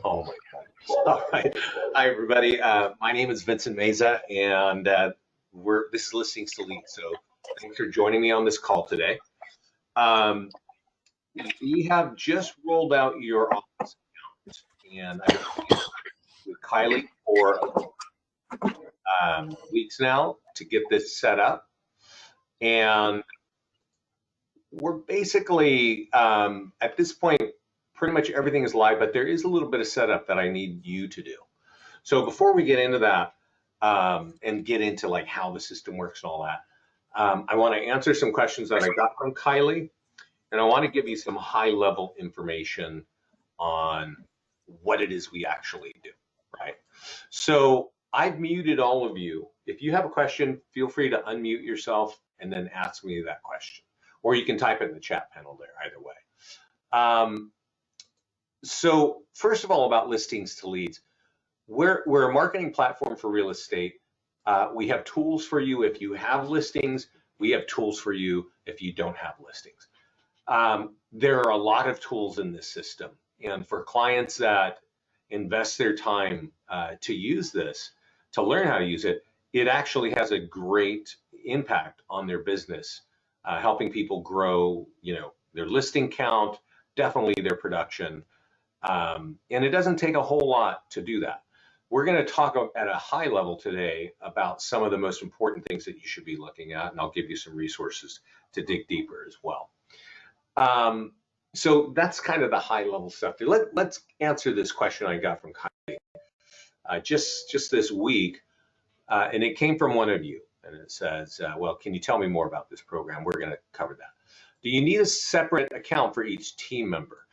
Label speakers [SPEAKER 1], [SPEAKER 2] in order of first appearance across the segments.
[SPEAKER 1] Oh my God. All right. Hi, everybody. My name is Vincent Meza, and this is Listings to Lead. So thanks for joining me on this call today. We have just rolled out your office account, and I've been working with Kylie for weeks now to get this set up. And we're basically, at this point, pretty much everything is live, but there is a little bit of setup that I need you to do. So before we get into that and get into like how the system works and all that, I want to answer some questions that I got from Kylie, and I want to give you some high-level information on what it is we actually do, right? So I've muted all of you. If you have a question, feel free to unmute yourself and then ask me that question, or you can type it in the chat panel there, either way. So first of all, about Listings to Leads. We're a marketing platform for real estate. We have tools for you if you have listings. We have tools for you if you don't have listings. There are a lot of tools in this system. And for clients that invest their time to use this, to learn how to use it, it actually has a great impact on their business, helping people grow, their listing count, definitely their production. And it doesn't take a whole lot to do that. We're going to talk at a high level today about some of the most important things that you should be looking at, and I'll give you some resources to dig deeper as well. So that's kind of the high level stuff. Let's answer this question I got from Kylie just this week, and it came from one of you, and it says, well, can you tell me more about this program? We're going to cover that. Do you need a separate account for each team member?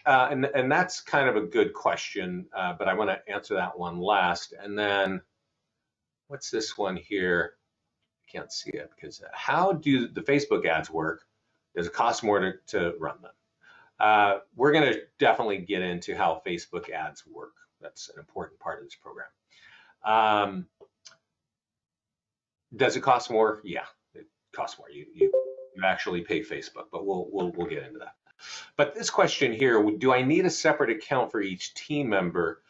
[SPEAKER 1] And that's kind of a good question, but I want to answer that one last. And then what's this one here? I can't see it because how do the Facebook ads work? Does it cost more to run them? We're going to definitely get into how Facebook ads work. That's an important part of this program. Does it cost more? Yeah, it costs more. You actually pay Facebook, but we'll get into that. But this question here, do I need a separate account for each team member?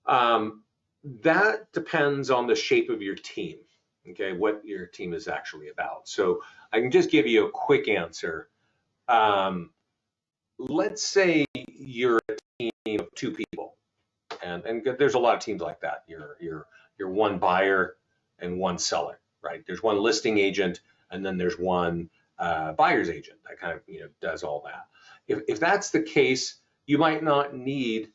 [SPEAKER 1] That depends on the shape of your team, okay, what your team is actually about. So I can just give you a quick answer. Let's say you're a team of 2 people, and there's a lot of teams like that. You're one buyer and one seller, right? There's one listing agent, and then there's one buyer's agent that kind of does all that. If that's the case, you might not need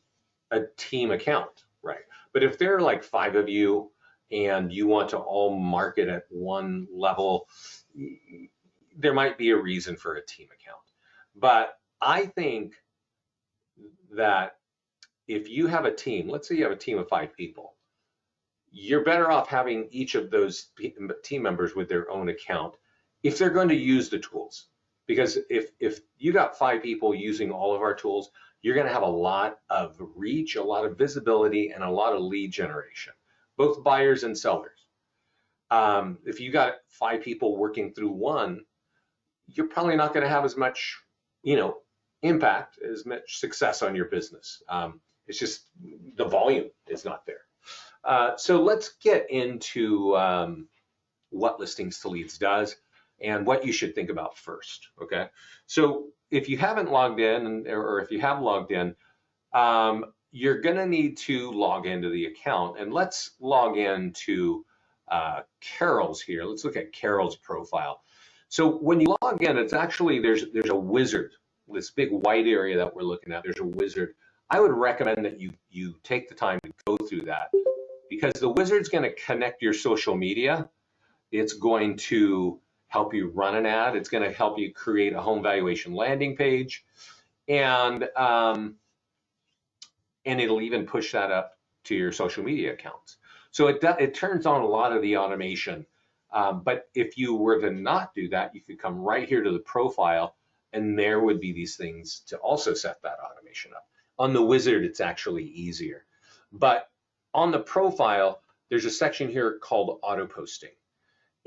[SPEAKER 1] a team account, right? But if there are like 5 of you and you want to all market at one level, there might be a reason for a team account. But I think that if you have a team, let's say you have a team of 5 people, you're better off having each of those team members with their own account if they're going to use the tools. Because if you got 5 people using all of our tools, you're going to have a lot of reach, a lot of visibility, and a lot of lead generation, both buyers and sellers. If you got 5 people working through one, you're probably not going to have as much, impact, as much success on your business. It's just the volume is not there. So let's get into what Listings to Leads does and what you should think about first, okay? So if you haven't logged in, or if you have logged in, you're gonna need to log into the account. And let's log into Carol's here. Let's look at Carol's profile. So when you log in, it's actually, there's a wizard, this big white area that we're looking at, there's a wizard. I would recommend that you take the time to go through that, because the wizard's gonna connect your social media. It's going to help you run an ad. It's going to help you create a home valuation landing page, and it'll even push that up to your social media accounts. So it turns on a lot of the automation. But if you were to not do that, you could come right here to the profile, and there would be these things to also set that automation up. On the wizard, it's actually easier. But on the profile, there's a section here called auto posting.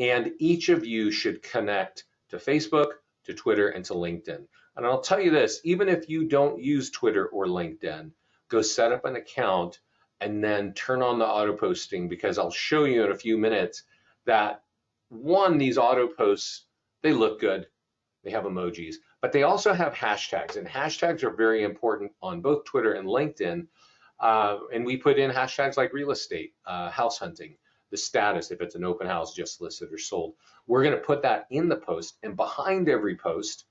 [SPEAKER 1] And each of you should connect to Facebook, to Twitter, and to LinkedIn. And I'll tell you this, even if you don't use Twitter or LinkedIn, go set up an account and then turn on the auto posting, because I'll show you in a few minutes that one, these auto posts, they look good. They have emojis, but they also have hashtags, and hashtags are very important on both Twitter and LinkedIn. And we put in hashtags like real estate, house hunting, the status, if it's an open house, just listed or sold. We're going to put that in the post, and behind every post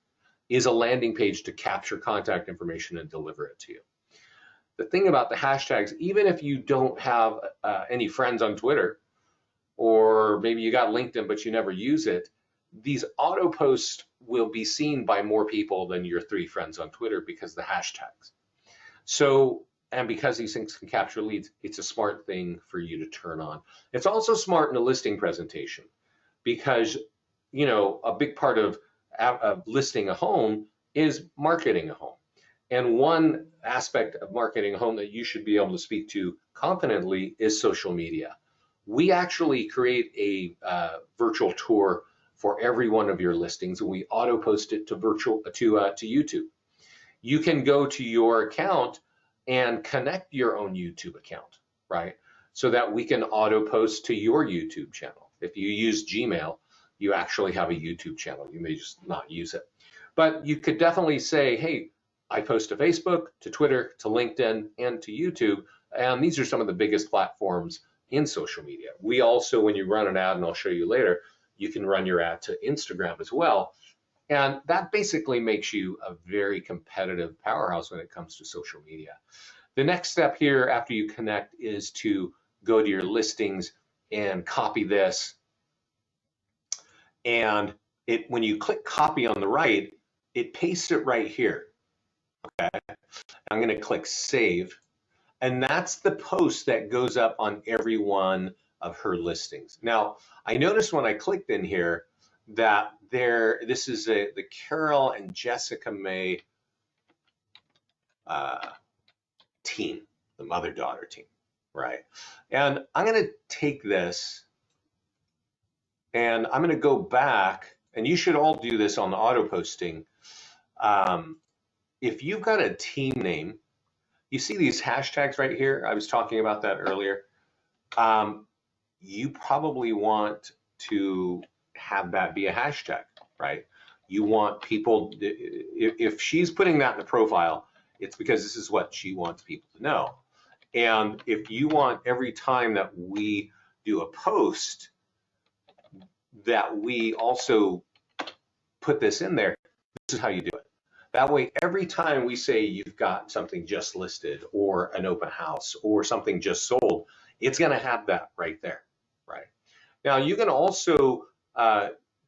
[SPEAKER 1] is a landing page to capture contact information and deliver it to you. The thing about the hashtags, even if you don't have any friends on Twitter, or maybe you got LinkedIn but you never use it, these auto posts will be seen by more people than your 3 friends on Twitter because the hashtags. So, and because these things can capture leads, it's a smart thing for you to turn on. It's also smart in a listing presentation because, you know, a big part of listing a home is marketing a home. And one aspect of marketing a home that you should be able to speak to confidently is social media. We actually create a virtual tour for every one of your listings, and we auto post it to YouTube. You can go to your account and connect your own YouTube account, right? So that we can auto post to your YouTube channel. If you use Gmail, you actually have a YouTube channel. You may just not use it. But you could definitely say, hey, I post to Facebook, to Twitter, to LinkedIn, and to YouTube. And these are some of the biggest platforms in social media. We also, when you run an ad, and I'll show you later, you can run your ad to Instagram as well. And that basically makes you a very competitive powerhouse when it comes to social media. The next step here after you connect is to go to your listings and copy this. And when you click copy on the right, it pastes it right here. Okay, I'm going to click save. And that's the post that goes up on every one of her listings. Now, I noticed when I clicked in here that this is the Carol and Jessica May team, the mother-daughter team, right? And I'm going to take this and I'm going to go back, and you should all do this on the auto posting. If you've got a team name, you see these hashtags right here. I was talking about that earlier. You probably want to have that be a hashtag, right? You want people, if she's putting that in the profile, it's because this is what she wants people to know. And if you want every time that we do a post that we also put this in there, this is how you do it. That way, every time we say you've got something just listed or an open house or something just sold, it's going to have that right there, right? Now, you can also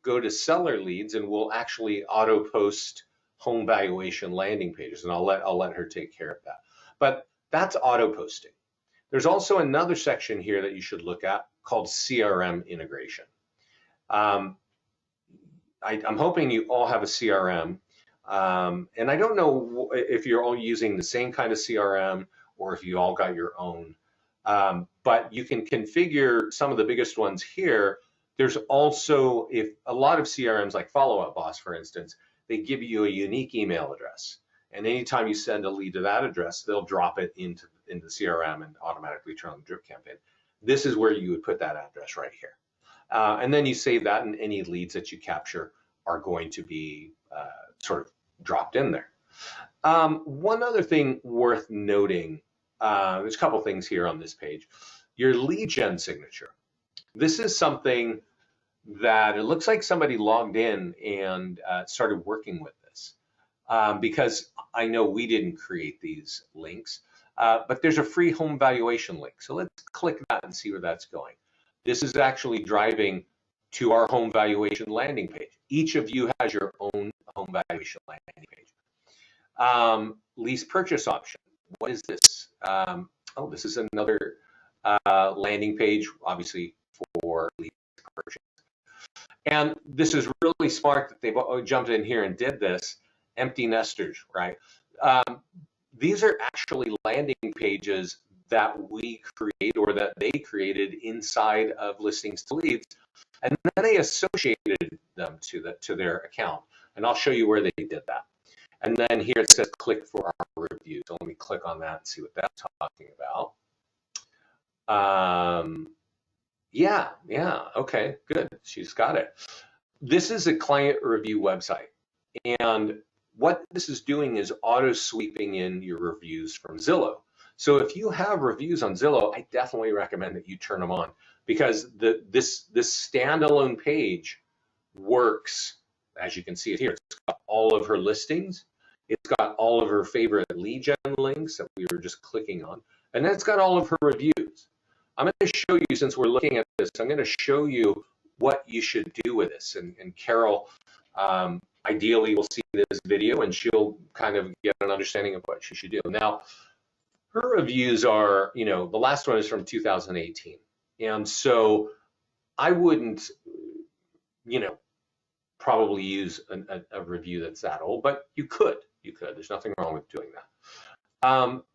[SPEAKER 1] go to seller leads, and we'll actually auto post home valuation landing pages, and I'll let her take care of that. But that's auto posting. There's also another section here that you should look at called CRM integration. I'm hoping you all have a CRM. And I don't know if you're all using the same kind of CRM or if you all got your own, but you can configure some of the biggest ones here. There's also, if a lot of CRMs like Follow Up Boss, for instance, they give you a unique email address. And anytime you send a lead to that address, they'll drop it into the CRM and automatically turn on the drip campaign. This is where you would put that address right here. And then you save that, and any leads that you capture are going to be sort of dropped in there. One other thing worth noting, there's a couple things here on this page. Your lead gen signature. This is something that it looks like somebody logged in and started working with this, because I know we didn't create these links, but there's a free home valuation link. So let's click that and see where that's going. This is actually driving to our home valuation landing page. Each of you has your own home valuation landing page. Lease purchase option. What is this? Oh, this is another landing page, obviously for lease purchase. And this is really smart that they've jumped in here and did this. Empty nesters, right? These are actually landing pages that we create or that they created inside of listings to leads, and then they associated them to their account. And I'll show you where they did that. And then here it says click for our review. So let me click on that and see what that's talking about. Yeah, okay, good. She's got it. This is a client review website. And what this is doing is auto sweeping in your reviews from Zillow. So if you have reviews on Zillow, I definitely recommend that you turn them on, because this standalone page works, as you can see it here. It's got all of her listings. It's got all of her favorite lead gen links that we were just clicking on. And then it's got all of her reviews. I'm going to show you, since we're looking at this, I'm going to show you what you should do with this. And Carol, ideally, will see this video and she'll kind of get an understanding of what she should do. Now, her reviews are, the last one is from 2018. And so I wouldn't, probably use a review that's that old, but you could. There's nothing wrong with doing that.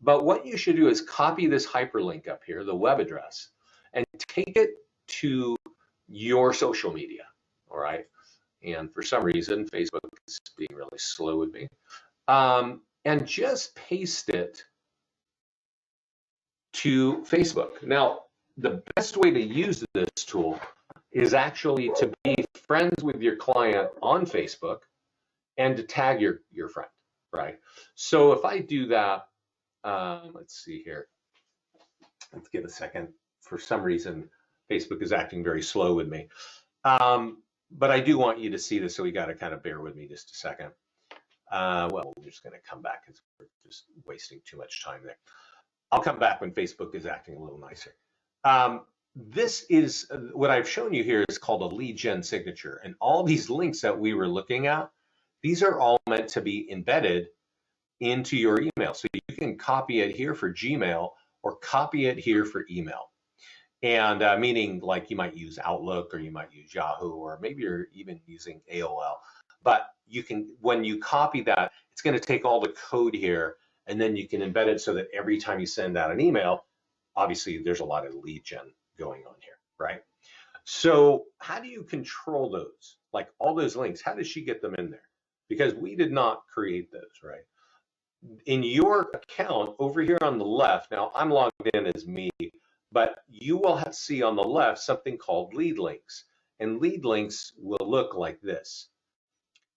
[SPEAKER 1] But what you should do is copy this hyperlink up here, the web address, and take it to your social media, all right? And for some reason, Facebook is being really slow with me. And just paste it to Facebook. Now, the best way to use this tool is actually to be friends with your client on Facebook and to tag your friend, right? So if I do that, let's see here. Let's give a second. For some reason, Facebook is acting very slow with me. But I do want you to see this, so we got to kind of bear with me just a second. Well, we're just going to come back because we're just wasting too much time there. I'll come back when Facebook is acting a little nicer. This is what I've shown you here is called a lead gen signature. And all these links that we were looking at, these are all meant to be embedded into your email. So you can copy it here for Gmail or copy it here for email. And meaning like you might use Outlook or you might use Yahoo, or maybe you're even using AOL. But you can, when you copy that, it's going to take all the code here, and then you can embed it so that every time you send out an email, obviously there's a lot of lead gen going on here, right? So how do you control those? Like all those links, how does she get them in there? Because we did not create those, right? In your account over here on the left, now I'm logged in as me, but you will see on the left something called lead links. And lead links will look like this.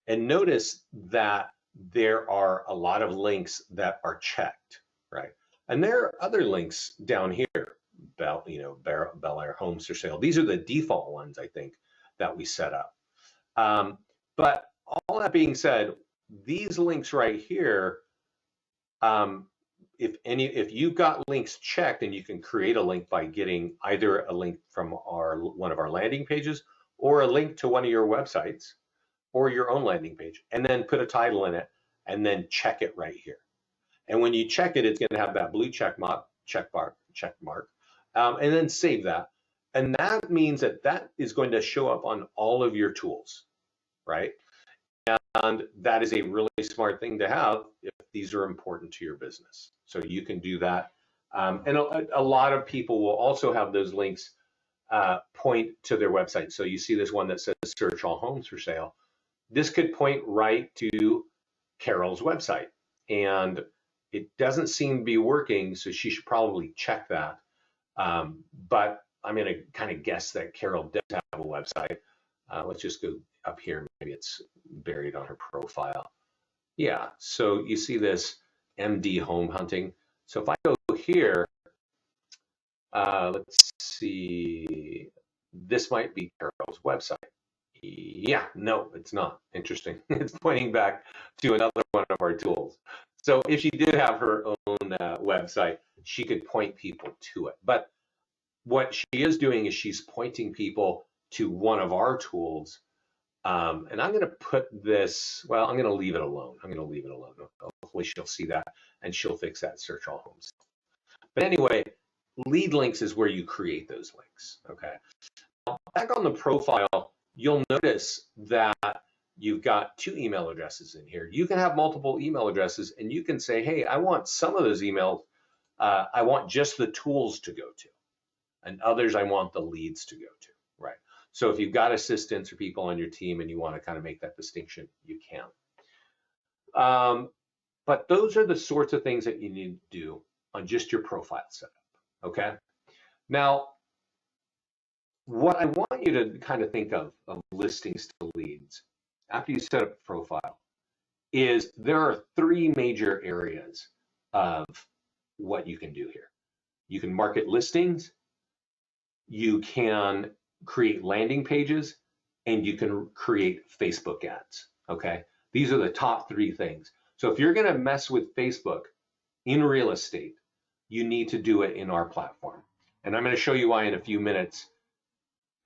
[SPEAKER 1] And notice that there are a lot of links that are checked, right? And there are other links down here, Bel Air Homes for Sale. These are the default ones, I think, that we set up. But all that being said, these links right here, if you've got links checked, and you can create a link by getting either a link from one of our landing pages or a link to one of your websites or your own landing page, and then put a title in it and then check it right here. And when you check it, it's going to have that blue check mark, and then save that. And that means that that is going to show up on all of your tools, right? And that is a really smart thing to have if these are important to your business. So you can do that. And a lot of people will also have those links point to their website. So you see this one that says search all homes for sale. This could point right to Carol's website. And it doesn't seem to be working, so she should probably check that. But I'm going to kind of guess that Carol does have a website. Let's just go up here. Maybe it's buried on her profile. Yeah, so you see this MD home hunting. So if I go here, let's see, this might be Carol's website. Yeah, no, it's not. Interesting. It's pointing back to another one of our tools. So if she did have her own website, she could point people to it. But what she is doing is she's pointing people to one of our tools. And I'm going to put this, well, I'm going to leave it alone. Hopefully she'll see that and she'll fix that search all homes. But anyway, lead links is where you create those links, okay? Now, back on the profile, you'll notice that you've got 2 email addresses in here. You can have multiple email addresses, and you can say, hey, I want some of those emails, I want just the tools to go to, and others I want the leads to go to, right? So if you've got assistants or people on your team and you want to kind of make that distinction, you can. But those are the sorts of things that you need to do on just your profile setup. Okay. Now, what I want you to kind of think of listings to leads after you set up a profile is there are three major areas of what you can do here. You can market listings, you can create landing pages, and you can create Facebook ads. Okay. These are the top three things. So if you're going to mess with Facebook in real estate, you need to do it in our platform. And I'm going to show you why in a few minutes.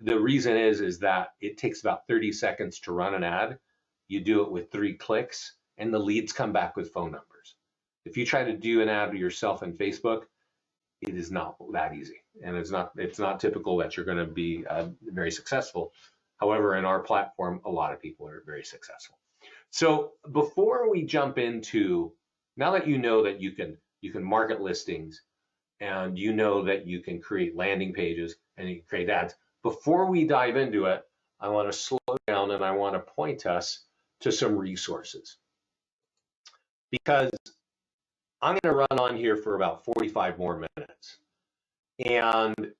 [SPEAKER 1] The reason is that it takes about 30 seconds to run an ad. You do it with 3 clicks and the leads come back with phone numbers. If you try to do an ad yourself in Facebook, it is not that easy. And it's not typical that you're going to be very successful. However, in our platform, a lot of people are very successful. So before we jump into, now that you know that you can market listings and you know that you can create landing pages and you can create ads, before we dive into it, I want to slow down and I want to point us to some resources. Because I'm going to run on here for about 45 more minutes. And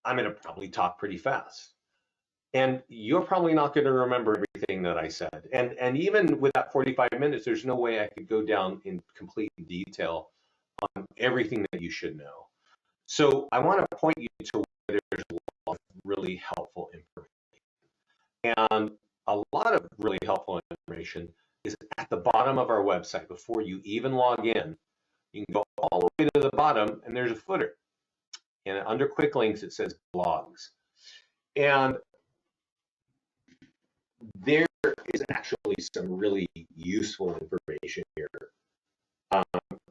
[SPEAKER 1] I'm going to probably talk pretty fast. And you're probably not going to remember everything that I said. And even with that 45 minutes, there's no way I could go down in complete detail on everything that you should know. So I want to point you to where there's a lot of really helpful information. And a lot of really helpful information is at the bottom of our website. Before you even log in, you can go all the way to the bottom and there's a footer. And under quick links, it says blogs. And there is actually some really useful information here.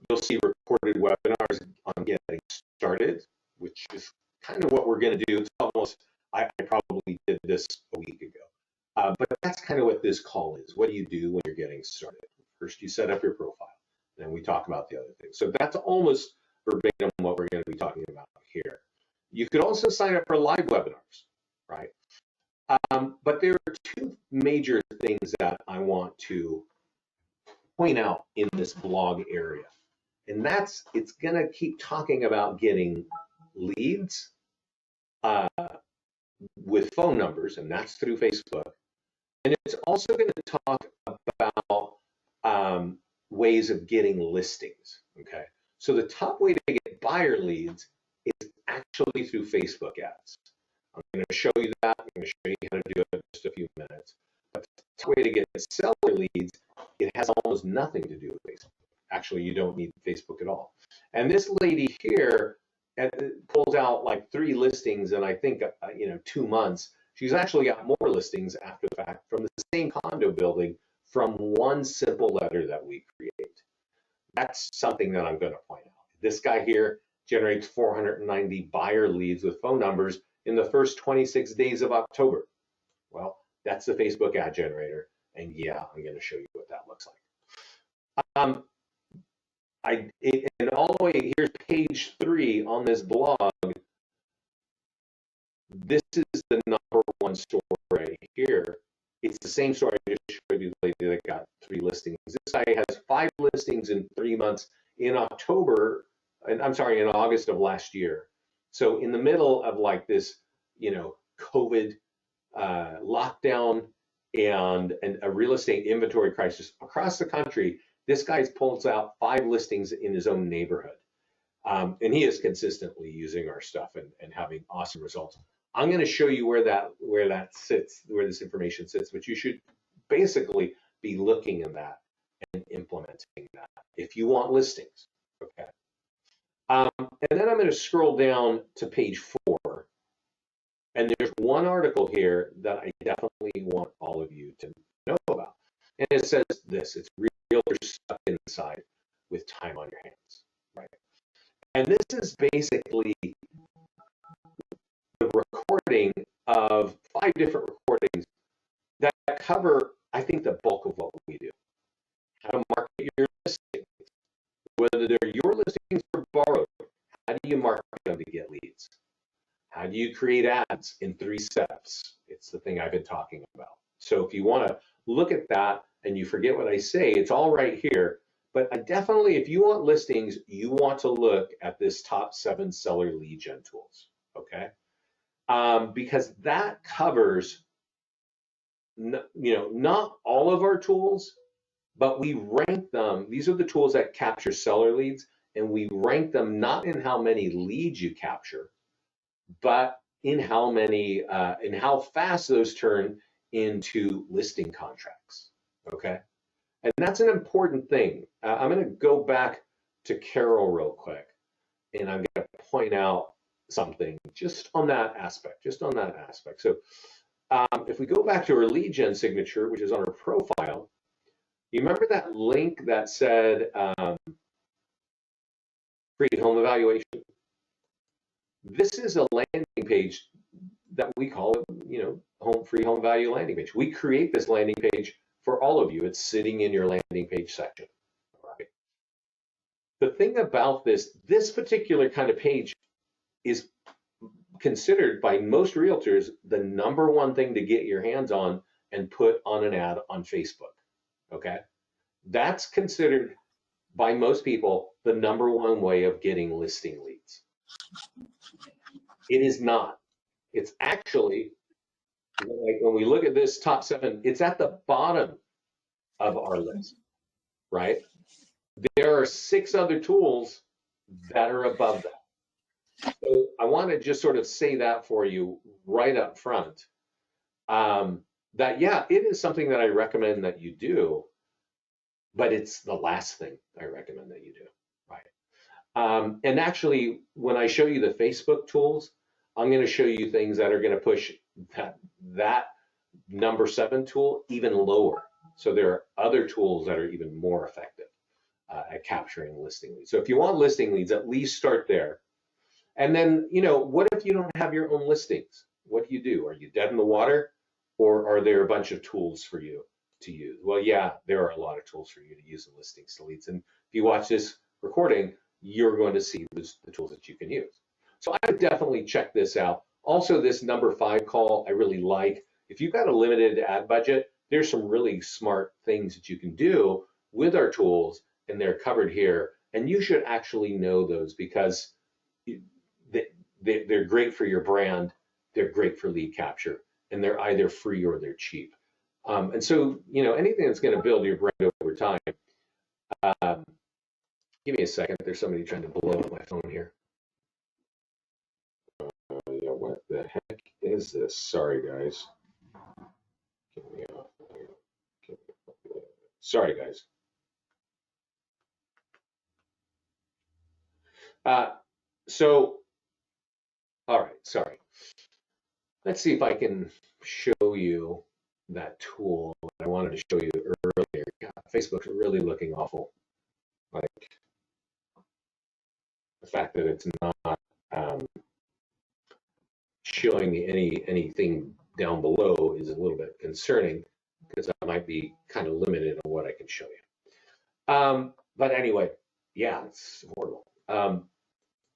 [SPEAKER 1] You'll see recorded webinars on getting started, which is kind of what we're going to do. It's almost, I probably did this a week ago. But that's kind of what this call is. What do you do when you're getting started? First, you set up your profile, then we talk about the other things. So that's almost verbatim what we're going to be talking about here. You could also sign up for live webinars, right? But there are two major things that I want to point out in this blog area. And that's, it's going to keep talking about getting leads with phone numbers, and that's through Facebook. And it's also going to talk about ways of getting listings, okay? So the top way to get buyer leads is actually through Facebook ads. I'm going to show you that. I'm going to show you how to do it in just a few minutes. But the top way to get seller leads, it has almost nothing to do with Facebook. Actually, you don't need Facebook at all. And this lady here pulls out like 3 listings in, I think, 2 months. She's actually got more listings after the fact from the same condo building from one simple letter that we create. That's something that I'm going to point out. This guy here generates 490 buyer leads with phone numbers in the first 26 days of October. Well, that's the Facebook ad generator. And yeah, I'm going to show you what that looks like. And all the way, here's page 3 on this blog. This is the #1 story right here. It's the same story I just showed you, the lady that got 3 listings. This guy has 5 listings in 3 months in October, and I'm sorry, in August of last year. So in the middle of like this, COVID lockdown and a real estate inventory crisis across the country, this guy pulls out 5 listings in his own neighborhood. And he is consistently using our stuff and having awesome results. I'm going to show you where that sits, where this information sits, but you should basically be looking at that and implementing that if you want listings. Okay. And then I'm going to scroll down to page 4. And there's one article here that I definitely want all of you to know about. And it says this: it's realtors stuck inside with time on your hands, right? And this is basically the recording of 5 different recordings that cover, I think, the bulk of what we do. How to market your listings, whether they're your listings or borrowed. How do you market them to get leads? How do you create ads in 3 steps? It's the thing I've been talking about. So if you want to look at that and you forget what I say, it's all right here. But I definitely, if you want listings, you want to look at this top 7 seller lead gen tools, okay? Because that covers, not all of our tools, but we rank them. These are the tools that capture seller leads, and we rank them not in how many leads you capture, but in how fast those turn into listing contracts, okay? And that's an important thing. I'm going to go back to Carol real quick, and I'm going to point out something just on that aspect, So if we go back to her lead gen signature, which is on her profile, you remember that link that said free home evaluation? This is a landing page that we call, free home value landing page. We create this landing page for all of you. It's sitting in your landing page section. Right? The thing about this particular kind of page is considered by most realtors the #1 thing to get your hands on and put on an ad on Facebook. Okay, that's considered by most people the #1 way of getting listing leads. It is not. It's actually, like when we look at this top 7, it's at the bottom of our list, right? There are 6 other tools that are above that. So I want to just sort of say that for you right up front. That, yeah, it is something that I recommend that you do, but it's the last thing I recommend that you do, right? And actually, when I show you the Facebook tools, I'm going to show you things that are going to push that #7 tool even lower. So there are other tools that are even more effective at capturing listing leads. So if you want listing leads, at least start there. And then, what if you don't have your own listings? What do? Are you dead in the water, or are there a bunch of tools for you to use? Well, yeah, there are a lot of tools for you to use in listings to leads. And if you watch this recording, you're going to see the tools that you can use. So I would definitely check this out. Also, this #5 call I really like. If you've got a limited ad budget, there's some really smart things that you can do with our tools, and they're covered here. And you should actually know those because they're great for your brand, they're great for lead capture, and they're either free or they're cheap. And so, anything that's going to build your brand over time. Give me a second. There's somebody trying to blow up my phone here. Yeah, what the heck is this? Sorry, guys. Sorry, guys. All right, sorry. Let's see if I can show you that tool that I wanted to show you earlier. God, Facebook's really looking awful. Like the fact that it's not showing me anything down below is a little bit concerning because I might be kind of limited on what I can show you. But anyway, yeah, it's horrible.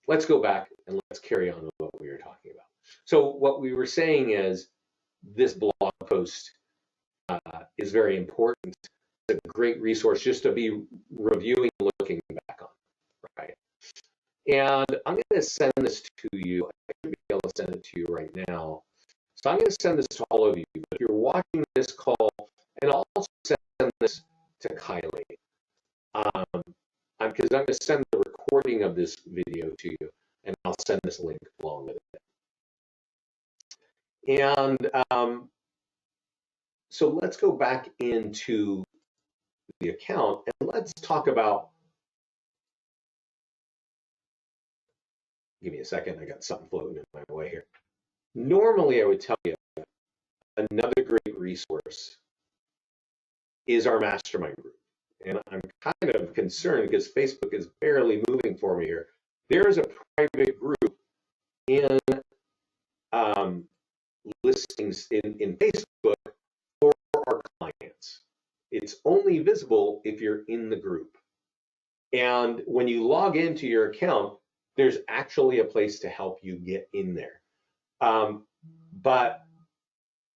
[SPEAKER 1] Let's go back and let's carry on with what we were talking about. So what we were saying is this blog post is very important. It's a great resource just to be reviewing, looking back on, right? And I'm going to send this to you. I should be able to send it to you right now. So I'm going to send this to all of you. But if you're watching this call, and I'll also send this to Kylie, because I'm going to send the recording of this video to you, and I'll send this link along with it. And so let's go back into the account and let's talk about. Give me a second. I got something floating in my way here. Normally, I would tell you another great resource is our Mastermind Group. And I'm kind of concerned because Facebook is barely moving for me here. There is a private group in listings in Facebook for our clients. It's only visible if you're in the group. And when you log into your account, there's actually a place to help you get in there. But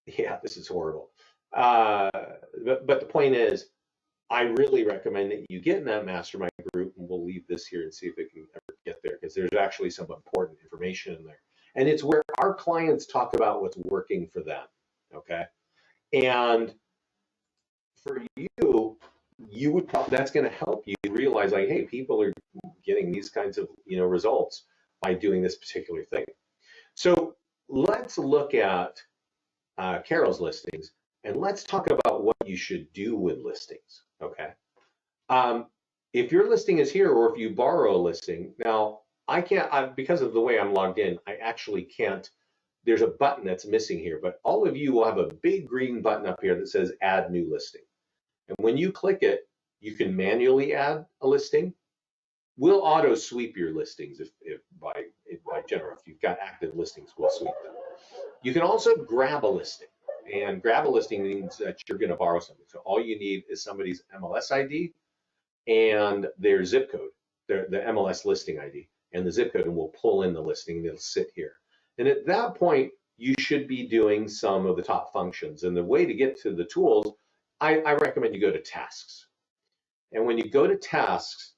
[SPEAKER 1] yeah, this is horrible. But the point is, I really recommend that you get in that mastermind group, and we'll leave this here and see if it can ever get there, because there's actually some important information in there. And it's where our clients talk about what's working for them, okay? And for you, you would probably, that's going to help you realize, like, hey, people are getting these kinds of, results by doing this particular thing. So let's look at Carol's listings, and let's talk about what you should do with listings, okay? If your listing is here, or if you borrow a listing, now I can't, because of the way I'm logged in, I actually can't, there's a button that's missing here, but all of you will have a big green button up here that says add new listing. And when you click it, you can manually add a listing. We'll auto sweep your listings if by general, if you've got active listings, we'll sweep them. You can also grab a listing, and grab a listing means that you're going to borrow something. So all you need is somebody's MLS ID and their zip code, the MLS listing ID and the zip code, and we'll pull in the listing and it'll sit here. And at that point, you should be doing some of the top functions. And the way to get to the tools, I recommend you go to tasks. And when you go to tasks,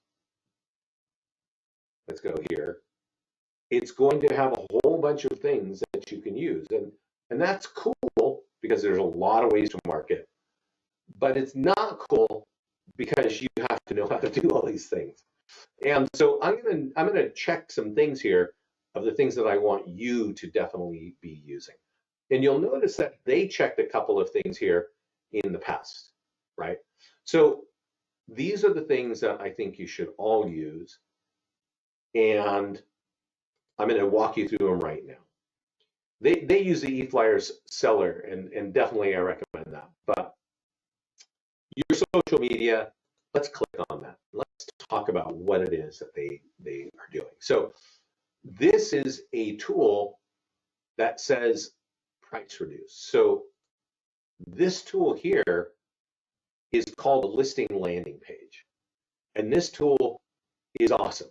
[SPEAKER 1] let's go here, it's going to have a whole bunch of things that you can use. And that's cool because there's a lot of ways to market, but it's not cool because you have to know how to do all these things. And so I'm gonna check some things here of the things that I want you to definitely be using. And you'll notice that they checked a couple of things here in the past, right? So these are the things that I think you should all use. And I'm going to walk you through them right now. They use the eFlyers seller, and definitely I recommend that. But your social media, let's click on that. Let's talk about what it is that they are doing. So this is a tool that says price reduce. So this tool here is called a listing landing page. And this tool is awesome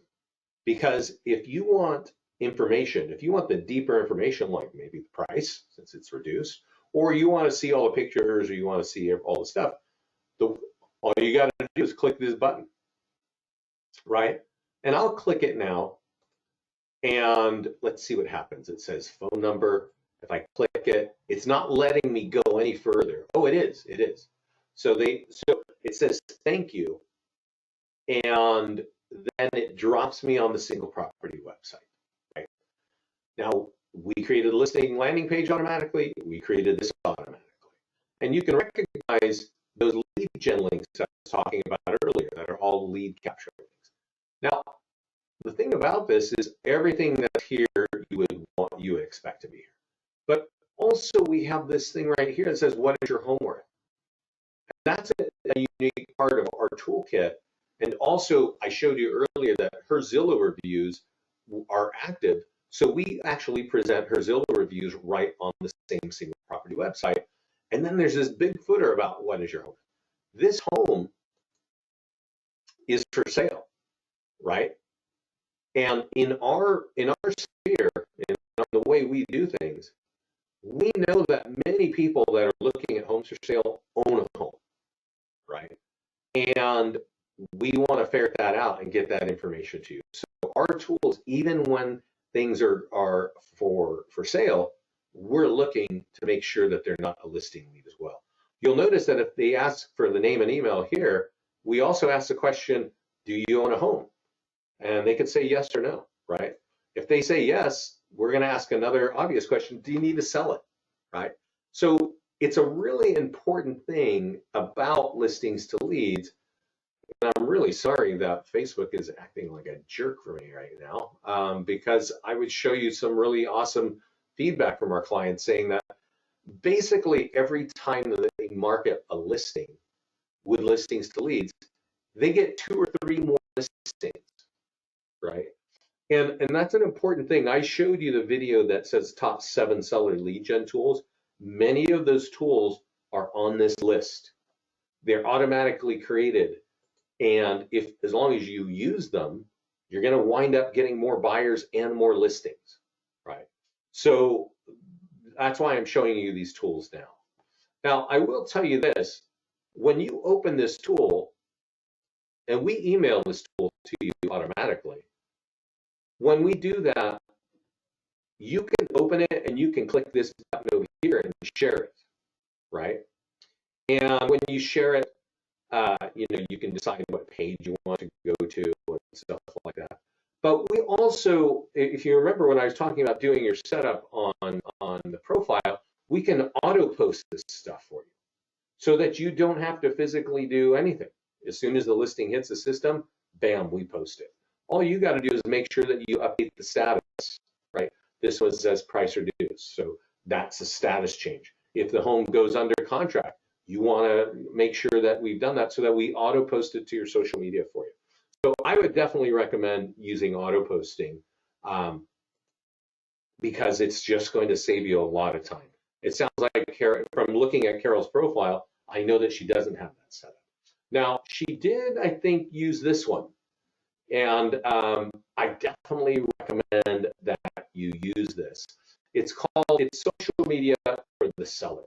[SPEAKER 1] because if you want information, if you want the deeper information, like maybe the price, since it's reduced, or you want to see all the pictures, or you want to see all the stuff, all you got to do is click this button, right? And I'll click it now, and let's see what happens. It says phone number. If I click it, it's not letting me go any further. Oh, it is. It is. So it says thank you, and then it drops me on the single property website. Right? Now, we created a listing landing page automatically. We created this automatically. And you can recognize those lead gen links I was talking about earlier that are all lead capture links. Now, the thing about this is everything that's here you would expect to be here. But also we have this thing right here that says, what is your home worth? And that's a unique part of our toolkit. And also, I showed you earlier that her Zillow reviews are active. So we actually present her Zillow reviews right on the same single property website. And then there's this big footer about what is your home. This home is for sale, right? And in our sphere, in the way we do things, we know that many people that are looking at homes for sale own a home, right? And we want to ferret that out and get that information to you. So our tools, even when things are for sale, we're looking to make sure that they're not a listing lead as well. You'll notice that if they ask for the name and email here, we also ask the question, do you own a home? And they could say yes or no, right? If they say yes, we're going to ask another obvious question, do you need to sell it, right? So it's a really important thing about listings to leads. And I'm really sorry that Facebook is acting like a jerk for me right now, because I would show you some really awesome feedback from our clients saying that basically every time that they market a listing with listings to leads, they get 2 or 3 more listings, right? And that's an important thing. I showed you the video that says top 7 seller lead gen tools. Many of those tools are on this list. They're automatically created. And as long as you use them, you're going to wind up getting more buyers and more listings, right? So that's why I'm showing you these tools now. Now, I will tell you this, when you open this tool, and we email this tool to you automatically, when we do that, you can open it and you can click this button over here and share it, right? And when you share it, you can decide what page you want to go to and stuff like that. But we also, if you remember when I was talking about doing your setup on the profile, we can auto post this stuff for you so that you don't have to physically do anything. As soon as the listing hits the system, bam, we post it. All you got to do is make sure that you update the status, right? This one says price reduced, so that's a status change. If the home goes under contract, you want to make sure that we've done that so that we auto post it to your social media for you. So I would definitely recommend using auto posting because it's just going to save you a lot of time. It sounds like from looking at Carol's profile, I know that she doesn't have that set up. Now, she did, I think, use this one. And I definitely recommend that you use this. It's social media for the seller,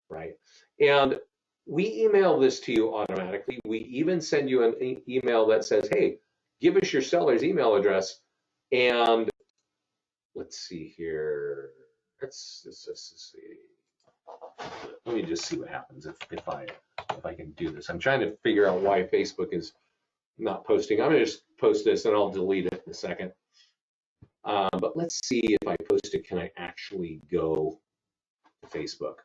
[SPEAKER 1] right? And we email this to you automatically. We even send you an email that says, hey, give us your seller's email address. And let's see here. Let's see. Let me just see what happens if I can do this. I'm trying to figure out why Facebook is not posting. I'm going to just post this and I'll delete it in a second. But let's see if I post it, can I actually go to Facebook?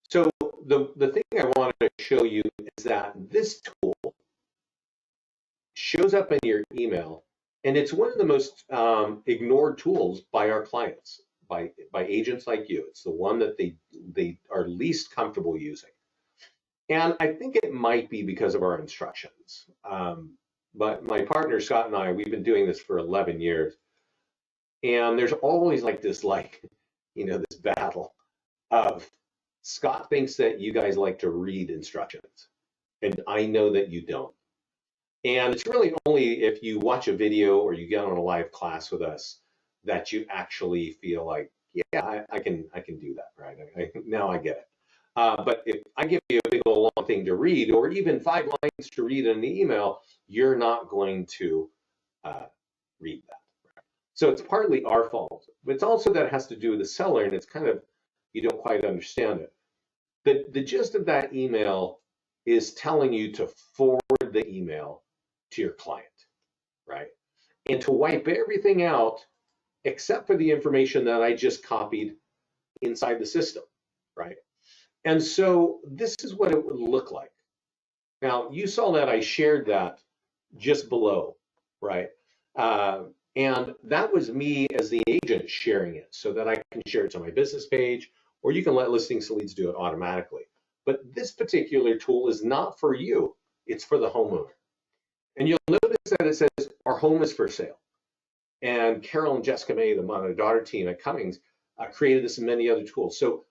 [SPEAKER 1] So the thing I wanted to show you is that this tool shows up in your email, and it's one of the most ignored tools by our clients, by agents like you. It's the one that they are least comfortable using. And I think it might be because of our instructions. But my partner, Scott, and I, we've been doing this for 11 years. And there's always this battle of Scott thinks that you guys like to read instructions. And I know that you don't. And it's really only if you watch a video or you get on a live class with us that you actually feel like, yeah, I can do that, right? Now I get it. But if I give you a big old long thing to read, or even 5 lines to read in an email, you're not going to read that. Right? So it's partly our fault, but it's also that it has to do with the seller, and it's kind of, you don't quite understand it. The gist of that email is telling you to forward the email to your client, right? And to wipe everything out except for the information that I just copied inside the system, right? And so this is what it would look like. Now, you saw that I shared that just below, right? And that was me as the agent sharing it so that I can share it to my business page, or you can let Listings to Leads do it automatically. But this particular tool is not for you, it's for the homeowner. And you'll notice that it says, our home is for sale. And Carol and Jessica May, the mother-daughter team at Cummings, created this and many other tools. So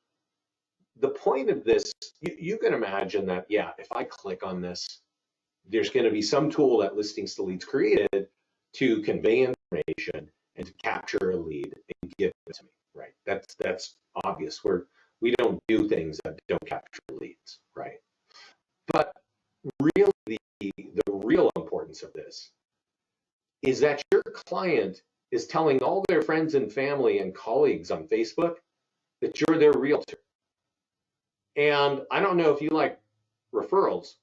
[SPEAKER 1] the point of this, you can imagine that, yeah, if I click on this, there's going to be some tool that Listings to Leads created to convey information and to capture a lead and give it to me, right? That's obvious. We don't do things that don't capture leads, right? But really, the real importance of this is that your client is telling all their friends and family and colleagues on Facebook that you're their realtor. And I don't know if you like referrals,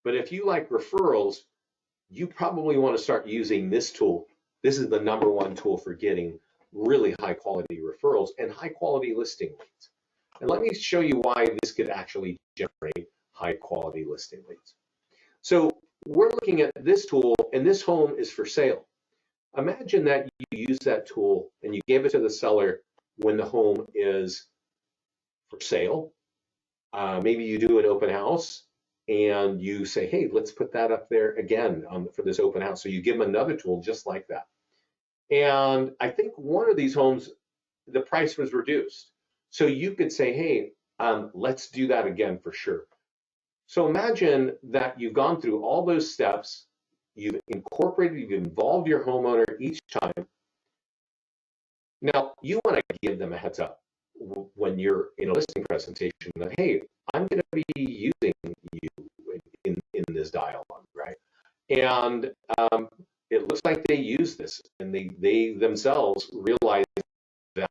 [SPEAKER 1] but if you like referrals, you probably want to start using this tool. This is the #1 tool for getting really high quality referrals and high quality listing leads. And let me show you why this could actually generate high quality listing leads. So we're looking at this tool, and this home is for sale. Imagine that you use that tool and you give it to the seller when the home is for sale. Maybe you do an open house and you say, hey, let's put that up there again for this open house. So you give them another tool just like that. And I think one of these homes, the price was reduced. So you could say, hey, let's do that again for sure. So imagine that you've gone through all those steps, you've incorporated, you've involved your homeowner each time, Now, you want to give them a heads up when you're in a listing presentation that, hey, I'm going to be using you in this dialogue, right? And it looks like they use this and they themselves realize that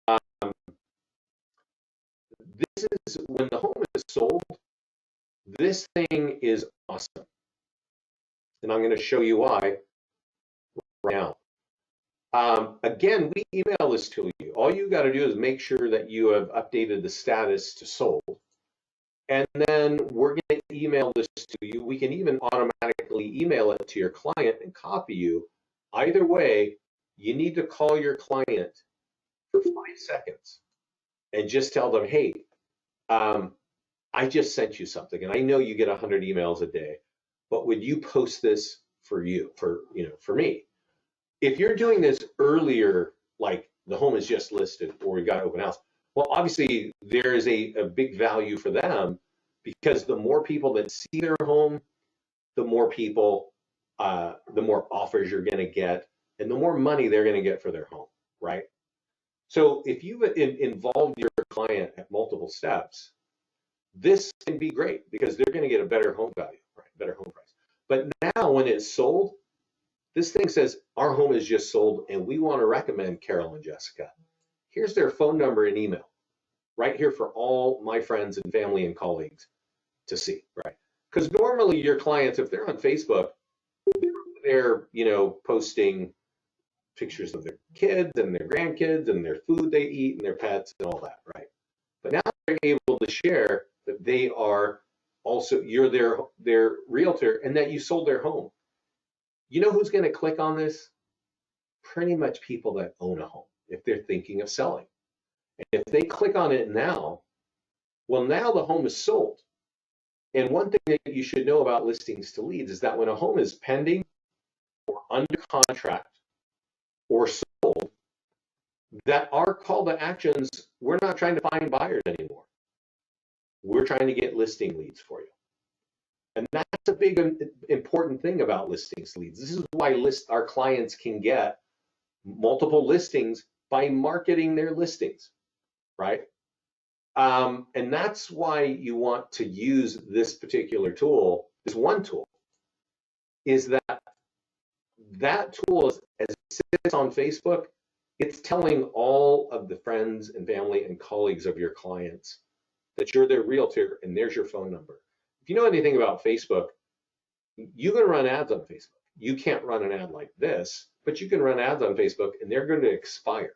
[SPEAKER 1] um, this is when the home is sold, this thing is awesome. And I'm going to show you why right now. Again, we email this to you. All you got to do is make sure that you have updated the status to sold. And then we're going to email this to you. We can even automatically email it to your client and copy you. Either way, you need to call your client for 5 seconds and just tell them, hey, I just sent you something, and I know you get 100 emails a day, but would you post this for me? If you're doing this earlier, like the home is just listed or we've got open house, well, obviously there is a big value for them because the more people that see their home, the more people, the more offers you're going to get, and the more money they're going to get for their home, right? So if you involve your client at multiple steps, this can be great because they're going to get a better home value, right? Better home price. But now when it's sold, this thing says our home is just sold and we want to recommend Carol and Jessica. Here's their phone number and email right here for all my friends and family and colleagues to see, right? Because normally your clients, if they're on Facebook, they're, posting pictures of their kids and their grandkids and their food they eat and their pets and all that, right? But now they're able to share that they are also, you're their realtor and that you sold their home. You know who's going to click on this? Pretty much people that own a home if they're thinking of selling. And if they click on it now, well, now the home is sold. And one thing that you should know about listings to leads is that when a home is pending or under contract or sold, that our call to actions, we're not trying to find buyers anymore. We're trying to get listing leads for you. And that's a big important thing about listings leads. This is why our clients can get multiple listings by marketing their listings, right? And that's why you want to use this particular tool, this one tool, is that tool, as it sits on Facebook, it's telling all of the friends and family and colleagues of your clients that you're their realtor and there's your phone number. If you know anything about Facebook, you can run ads on Facebook. You can't run an ad like this, but you can run ads on Facebook and they're going to expire.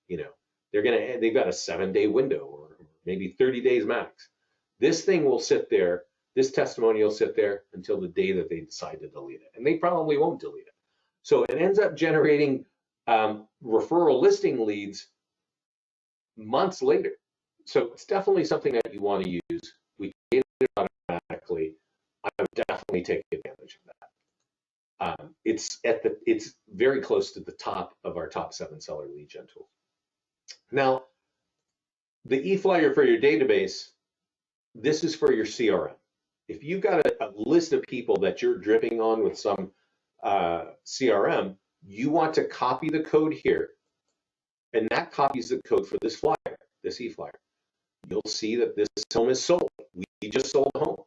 [SPEAKER 1] They've got a 7-day window or maybe 30 days max. This thing will sit there, this testimonial will sit there until the day that they decide to delete it. And they probably won't delete it. So it ends up generating referral listing leads months later. So it's definitely something that you want to use. We did it automatically. I would definitely take advantage of that. It's very close to the top of our top 7 seller lead gen tools. Now, the e-flyer for your database, this is for your CRM. If you've got a list of people that you're dripping on with some CRM, you want to copy the code here, and that copies the code for this flyer, this e-flyer. You'll see that this home is sold. We just sold a home,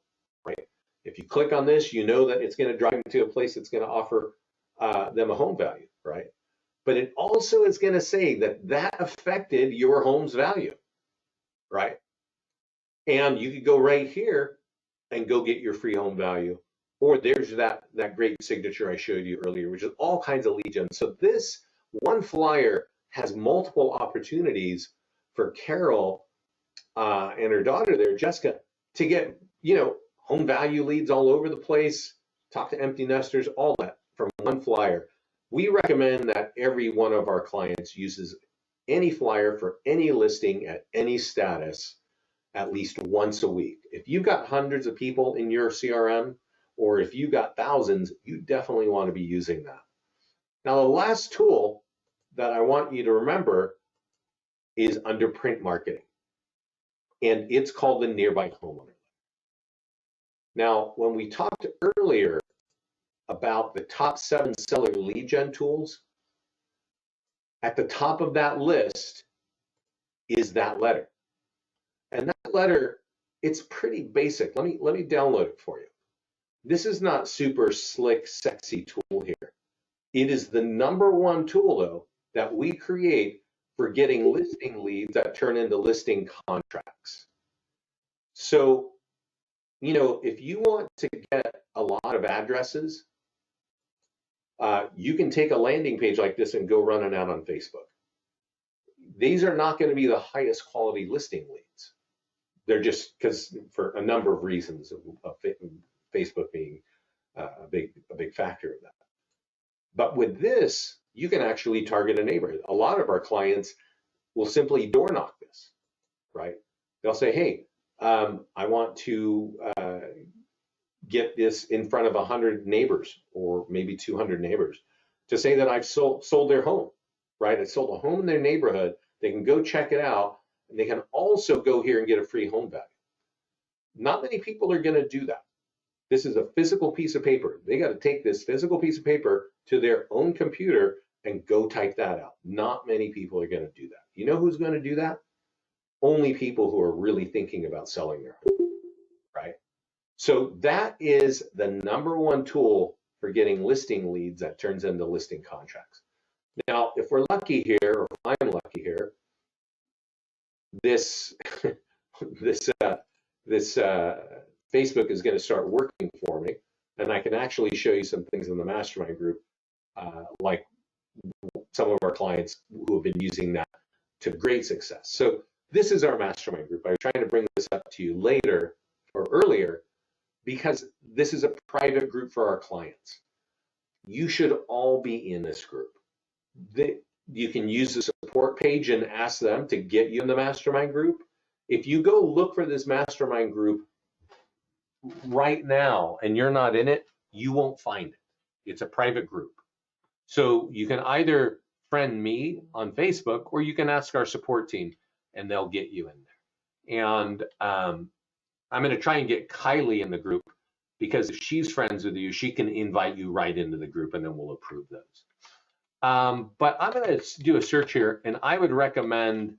[SPEAKER 1] right? If you click on this, you know that it's going to drive them to a place that's going to offer them a home value, right? But it also is going to say that affected your home's value, right? And you could go right here and go get your free home value. Or there's that great signature I showed you earlier, which is all kinds of lead gen. So this one flyer has multiple opportunities for Carol and her daughter there, Jessica, to get, home value leads all over the place, talk to empty nesters, all that from one flyer. We recommend that every one of our clients uses any flyer for any listing at any status at least once a week. If you've got hundreds of people in your CRM, or if you've got thousands, you definitely want to be using that. Now, the last tool that I want you to remember is under print marketing, and it's called the Nearby Homeowner. Now, when we talked earlier about the top 7 seller lead gen tools, At the top of that list is that letter. And that letter, it's pretty basic. Let me download it for you. This is not super slick, sexy tool here. It is the #1 tool, though, that we create for getting listing leads that turn into listing contracts. So, if you want to get a lot of addresses, you can take a landing page like this and go run it out on Facebook. These are not going to be the highest quality listing leads. They're just because for a number of reasons, of Facebook being a big factor of that. But with this, you can actually target a neighborhood. A lot of our clients will simply door knock this, right? They'll say, hey, I want to get this in front of 100 neighbors or maybe 200 neighbors to say that I've sold their home, right? I sold a home in their neighborhood. They can go check it out, and they can also go here and get a free home value. Not many people are going to do that. This is a physical piece of paper. They got to take this physical piece of paper to their own computer and go type that out. Not many people are going to do that. You know who's going to do that? Only people who are really thinking about selling their home, right? So that is the #1 tool for getting listing leads that turns into listing contracts. Now, if we're lucky here, or if I'm lucky here, this Facebook is going to start working for me, and I can actually show you some things in the Mastermind Group, like some of our clients who have been using that to great success. So this is our Mastermind Group. I was trying to bring this up to you later or earlier because this is a private group for our clients. You should all be in this group. You can use the support page and ask them to get you in the Mastermind Group. If you go look for this Mastermind Group right now and you're not in it, you won't find it. It's a private group. So you can either friend me on Facebook or you can ask our support team and they'll get you in there. And I'm going to try and get Kylie in the group because if she's friends with you, she can invite you right into the group and then we'll approve those. But I'm going to do a search here, and I would recommend,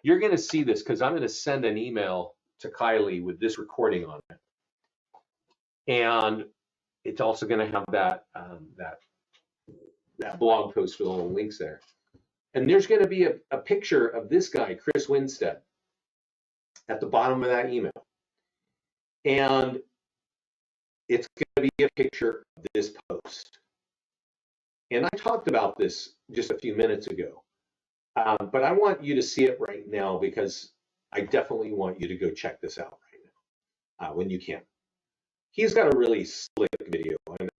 [SPEAKER 1] you're going to see this because I'm going to send an email to Kylie with this recording on it. And it's also going to have that blog post with all the links there. And there's going to be a picture of this guy, Chris Winstead, at the bottom of that email. And it's going to be a picture of this post. And I talked about this just a few minutes ago, but I want you to see it right now because I definitely want you to go check this out right now when you can. He's got a really slick video, and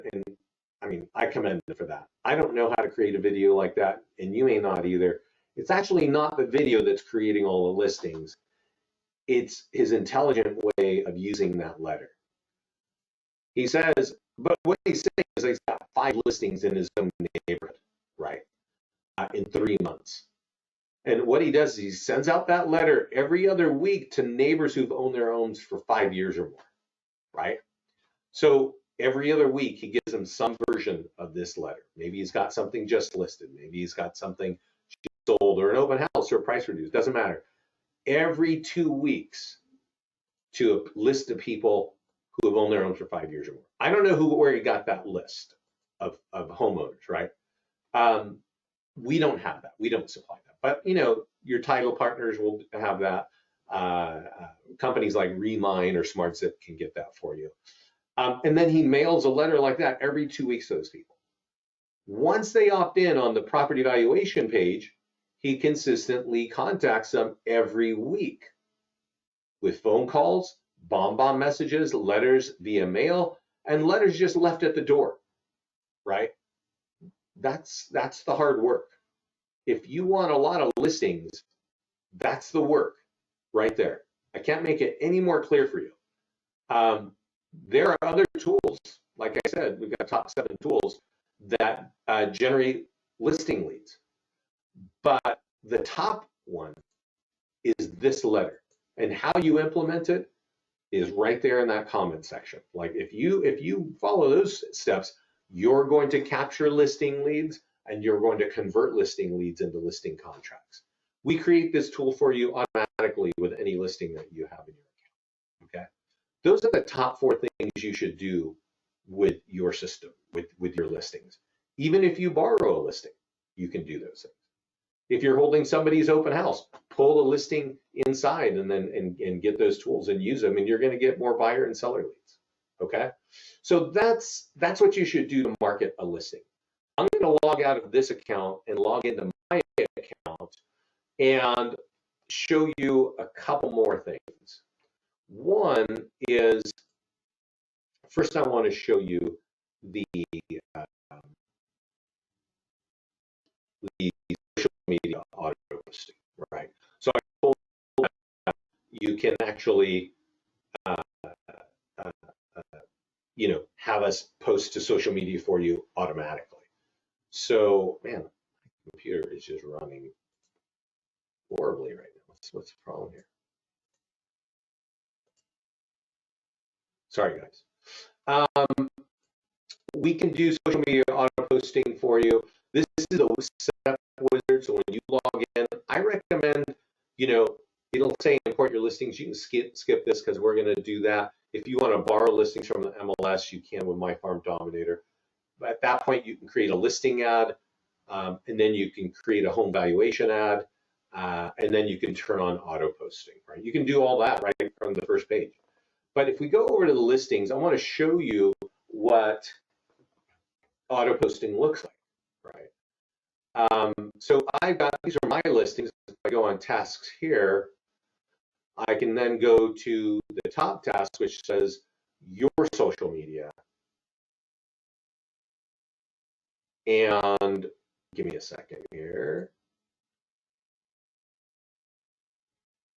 [SPEAKER 1] I mean, I commend him for that. I don't know how to create a video like that, and you may not either. It's actually not the video that's creating all the listings. It's his intelligent way of using that letter. He says, but what he's saying is he's got 5 listings in his own neighborhood, right, in 3 months. And what he does is he sends out that letter every other week to neighbors who've owned their homes for 5 years or more, right? So every other week he gives them some version of this letter. Maybe he's got something just listed. Maybe he's got something sold or an open house or a price reduced. Doesn't matter. Every 2 weeks to a list of people who have owned their homes for 5 years or more. I don't know where he got that list of homeowners, right? We don't have that. We don't supply that. But, your title partners will have that. Companies like Remine or SmartZip can get that for you. And then he mails a letter like that every 2 weeks to those people. Once they opt in on the property valuation page, he consistently contacts them every week with phone calls, bomb messages, letters via mail, and letters just left at the door, right? That's the hard work. If you want a lot of listings, that's the work right there. I can't make it any more clear for you. There are other tools. Like I said, we've got top 7 tools that generate listing leads. But the top one is this letter. And how you implement it is right there in that comment section. Like if you follow those steps, you're going to capture listing leads and you're going to convert listing leads into listing contracts. We create this tool for you automatically with any listing that you have in your account, okay? Those are the top 4 things you should do with your system, with your listings. Even if you borrow a listing, you can do those things. If you're holding somebody's open house, pull a listing inside and then and get those tools and use them, and you're going to get more buyer and seller leads. Okay, so that's what you should do to market a listing. I'm going to log out of this account and log into my account and show you a couple more things. One is, first I want to show you the social media auto posting, right? So I told you that you can actually, have us post to social media for you automatically. So, man, my computer is just running horribly right now. What's the problem here? Sorry, guys. We can do social media auto posting for you. This is a setup wizard, so when you log in, I recommend, it'll say import your listings. You can skip this because we're going to do that. If you want to borrow listings from the MLS, you can with My Farm Dominator. But at that point, you can create a listing ad, and then you can create a home valuation ad, and then you can turn on auto posting, right? You can do all that right from the first page. But if we go over to the listings, I want to show you what auto posting looks like, right? So these are my listings. If I go on tasks here, I can then go to the top task, which says your social media. And give me a second here.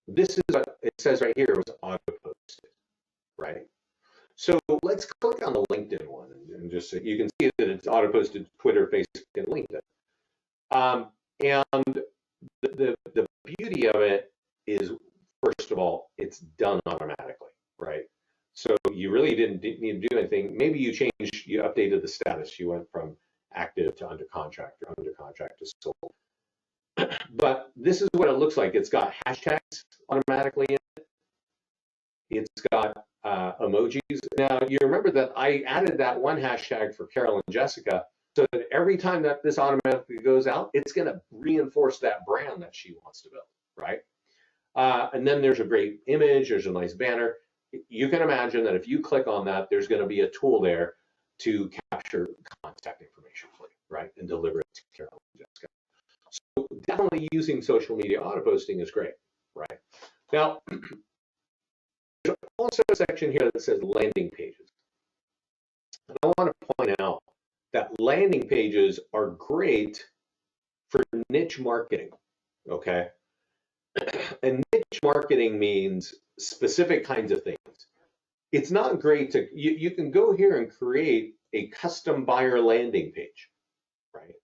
[SPEAKER 1] This is what it says right here, it was auto posted, right? So let's click on the LinkedIn one and just so you can see that it's auto posted Twitter, Facebook, and LinkedIn. And the beauty of it is, first of all, it's done automatically, right? So you really didn't need to do anything. Maybe you updated the status. You went from active to under contract or under contract to sold. But this is what it looks like. It's got hashtags automatically in it. It's got emojis. Now, you remember that I added that one hashtag for Carol and Jessica, so that every time that this automatically goes out, it's going to reinforce that brand that she wants to build, right? And then there's a great image, there's a nice banner. You can imagine that if you click on that, there's going to be a tool there to capture contact information for you, right? And deliver it to Carol and Jessica. So definitely using social media auto posting is great, right? Now, there's also a section here that says landing pages. And I want to point out that landing pages are great for niche marketing, okay? And niche marketing means specific kinds of things. It's not great to, you can go here and create a custom buyer landing page, right?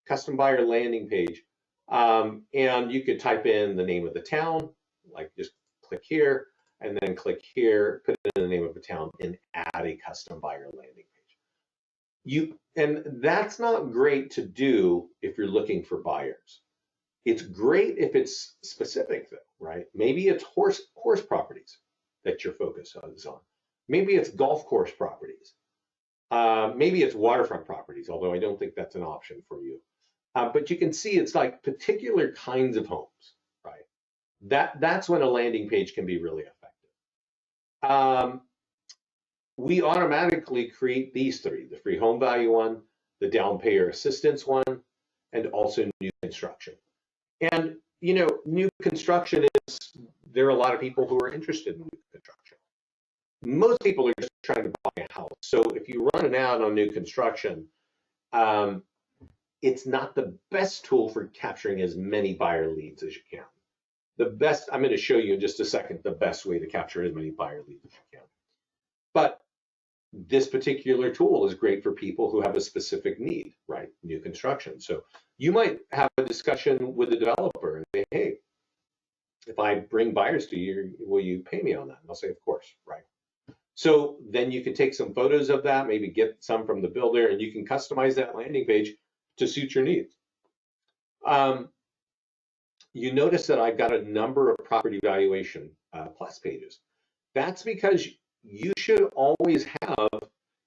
[SPEAKER 1] Custom buyer landing page. And you could type in the name of the town, like just click here, and then click here, put in the name of the town, and add a custom buyer landing page. And that's not great to do if you're looking for buyers. It's great if it's specific though, right? Maybe it's horse properties that your focus is on. Maybe it's golf course properties. Maybe it's waterfront properties, although I don't think that's an option for you. But you can see it's like particular kinds of homes, right? That's when a landing page can be really effective. We automatically create these three: the free home value one, the down payer assistance one, and also new construction. And new construction there are a lot of people who are interested in new construction. Most people are just trying to buy a house. So if you run an ad on new construction, it's not the best tool for capturing as many buyer leads as you can. I'm going to show you in just a second the best way to capture as many buyer leads as you can. But this particular tool is great for people who have a specific need, right? New construction. So you might have a discussion with a developer and say, hey, if I bring buyers to you, will you pay me on that? And they'll say, of course, right? So then you can take some photos of that, maybe get some from the builder, and you can customize that landing page to suit your needs. You notice that I've got a number of property valuation plus pages. That's because you should always have,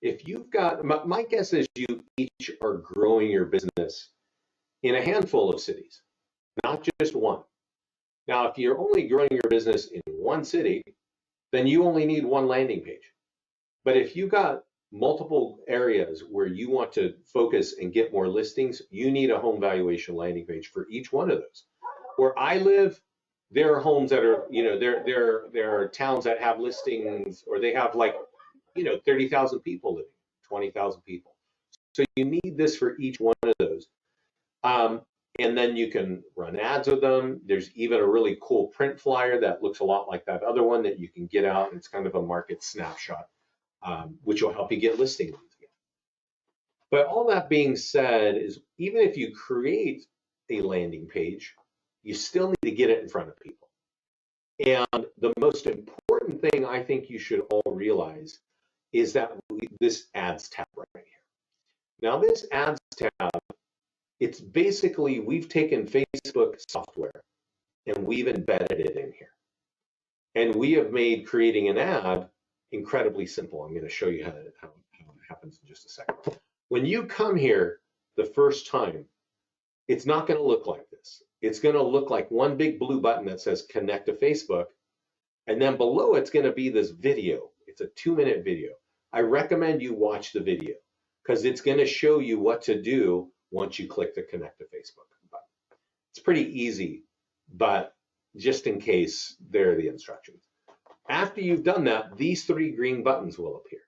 [SPEAKER 1] if you've got, my guess is you each are growing your business in a handful of cities, not just one. Now, if you're only growing your business in one city, then you only need one landing page. But if you've got multiple areas where you want to focus and get more listings, you need a home valuation landing page for each one of those. Where I live, there are homes that are, there are towns that have listings, or they have 30,000 people living, 20,000 people. So you need this for each one of those. And then you can run ads with them. There's even a really cool print flyer that looks a lot like that other one that you can get out. It's kind of a market snapshot, which will help you get listing leads again. But all that being said, is even if you create a landing page, you still need to get it in front of people. And the most important thing I think you should all realize is that this ads tab right here. Now this ads tab, it's basically, we've taken Facebook software and we've embedded it in here. And we have made creating an ad incredibly simple. I'm going to show you how it happens in just a second. When you come here the first time, it's not going to look like this. It's going to look like one big blue button that says connect to Facebook. And then below it's going to be this video. It's a 2-minute video. I recommend you watch the video because it's going to show you what to do once you click the connect to Facebook button. It's pretty easy, but just in case, there are the instructions. After you've done that, these 3 green buttons will appear.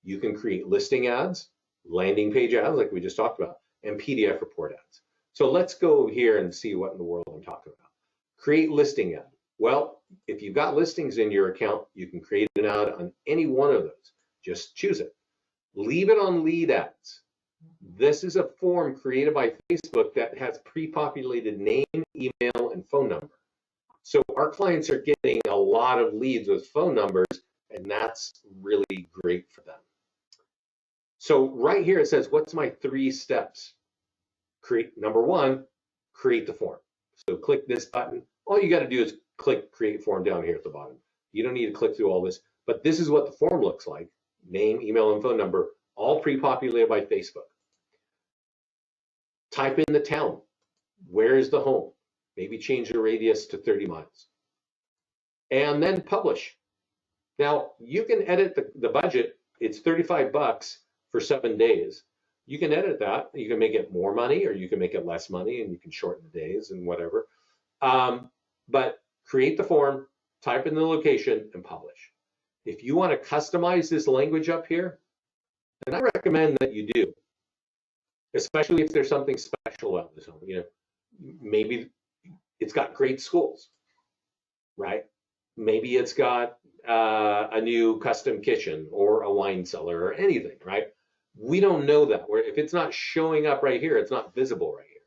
[SPEAKER 1] You can create listing ads, landing page ads like we just talked about, and PDF report ads. So let's go here and see what in the world I'm talking about. Create listing ad. Well, if you've got listings in your account, you can create an ad on any one of those. Just choose it. Leave it on lead ads. This is a form created by Facebook that has pre-populated name, email, and phone number. So our clients are getting a lot of leads with phone numbers, and that's really great for them. So right here it says, what's my 3 steps? Number 1, create the form. So click this button. All you got to do is click create form down here at the bottom. You don't need to click through all this, but this is what the form looks like. Name, email, and phone number, all pre-populated by Facebook. Type in the town. Where is the home? Maybe change the radius to 30 miles. And then publish. Now, you can edit the budget. It's $35 for 7 days. You can edit that. You can make it more money, or you can make it less money, and you can shorten the days and whatever. But create the form, type in the location, and publish. If you want to customize this language up here, then I recommend that you do, especially if there's something special about this home. Maybe it's got great schools, right? Maybe it's got a new custom kitchen or a wine cellar or anything, right? We don't know that. If it's not showing up right here, it's not visible right here.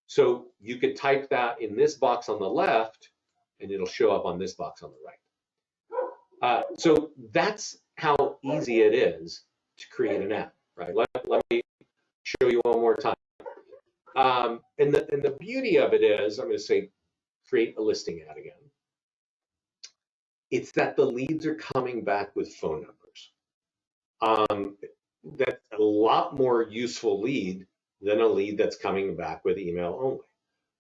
[SPEAKER 1] So you could type that in this box on the left, and it'll show up on this box on the right. So that's how easy it is to create an ad, right? Let me show you one more time. And the beauty of it is, I'm going to say create a listing ad again. It's that the leads are coming back with phone numbers. That's a lot more useful lead than a lead that's coming back with email only.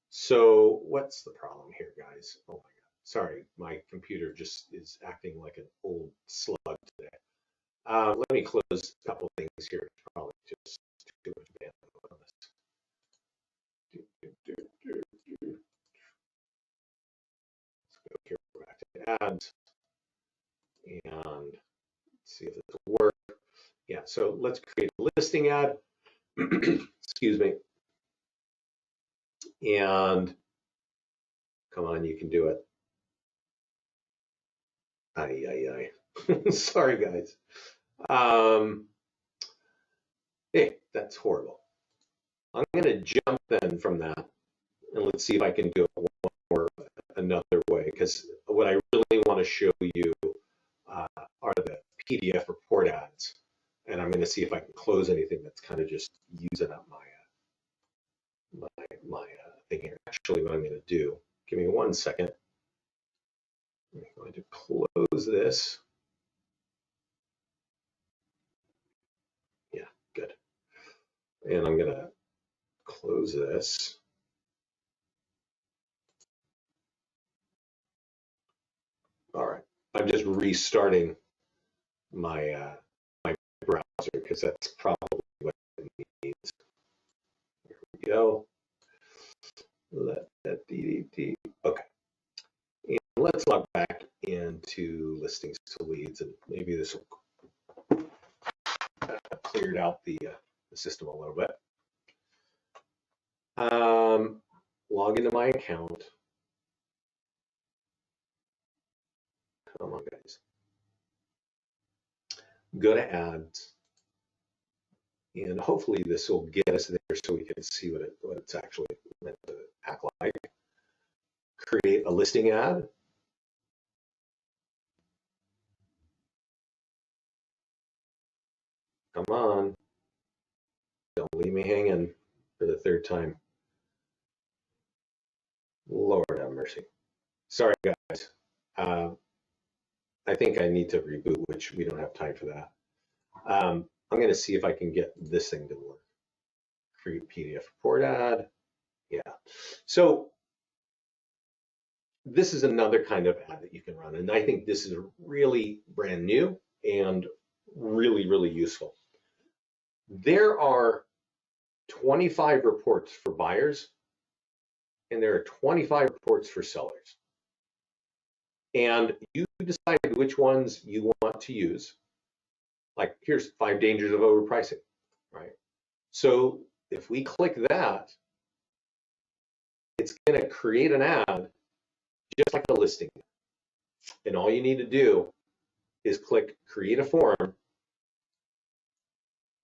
[SPEAKER 1] So what's the problem here, guys? Oh my God, sorry, my computer just is acting like an old slug today. Let me close a couple of things here. Probably just too much bandwidth on this. Let's go here back to ads and see if this will work. Yeah, so let's create a listing ad. Excuse me. And come on, you can do it. Sorry, guys. Hey, that's horrible. I'm going to jump then from that, and let's see if I can do it another way, because what I really want to show you are the PDF report ads, and I'm going to see if I can close anything that's kind of just using up my my thing here. Actually, what I'm going to do, give me 1 second. I'm going to close this. Yeah, good. And I'm going to close this. All right. I'm just restarting my my browser because that's probably what it needs. Here we go. Let that DDT. Okay. And let's log back into listings to leads, and maybe this will cleared out the system a little bit. Log into my account. Come on, guys. Go to ads, and hopefully this will get us there so we can see what it's actually meant to act like. Create a listing ad. Come on. Don't leave me hanging for the 3rd time. Lord have mercy. Sorry, guys. I think I need to reboot, which we don't have time for that. I'm going to see if I can get this thing to work. Create PDF report ad. Yeah. So this is another kind of ad that you can run. And I think this is really brand new and really, really useful. There are 25 reports for buyers, and there are 25 reports for sellers. And you decide which ones you want to use. Like, here's 5 dangers of overpricing, right? So if we click that, it's going to create an ad just like a listing. And all you need to do is click create a form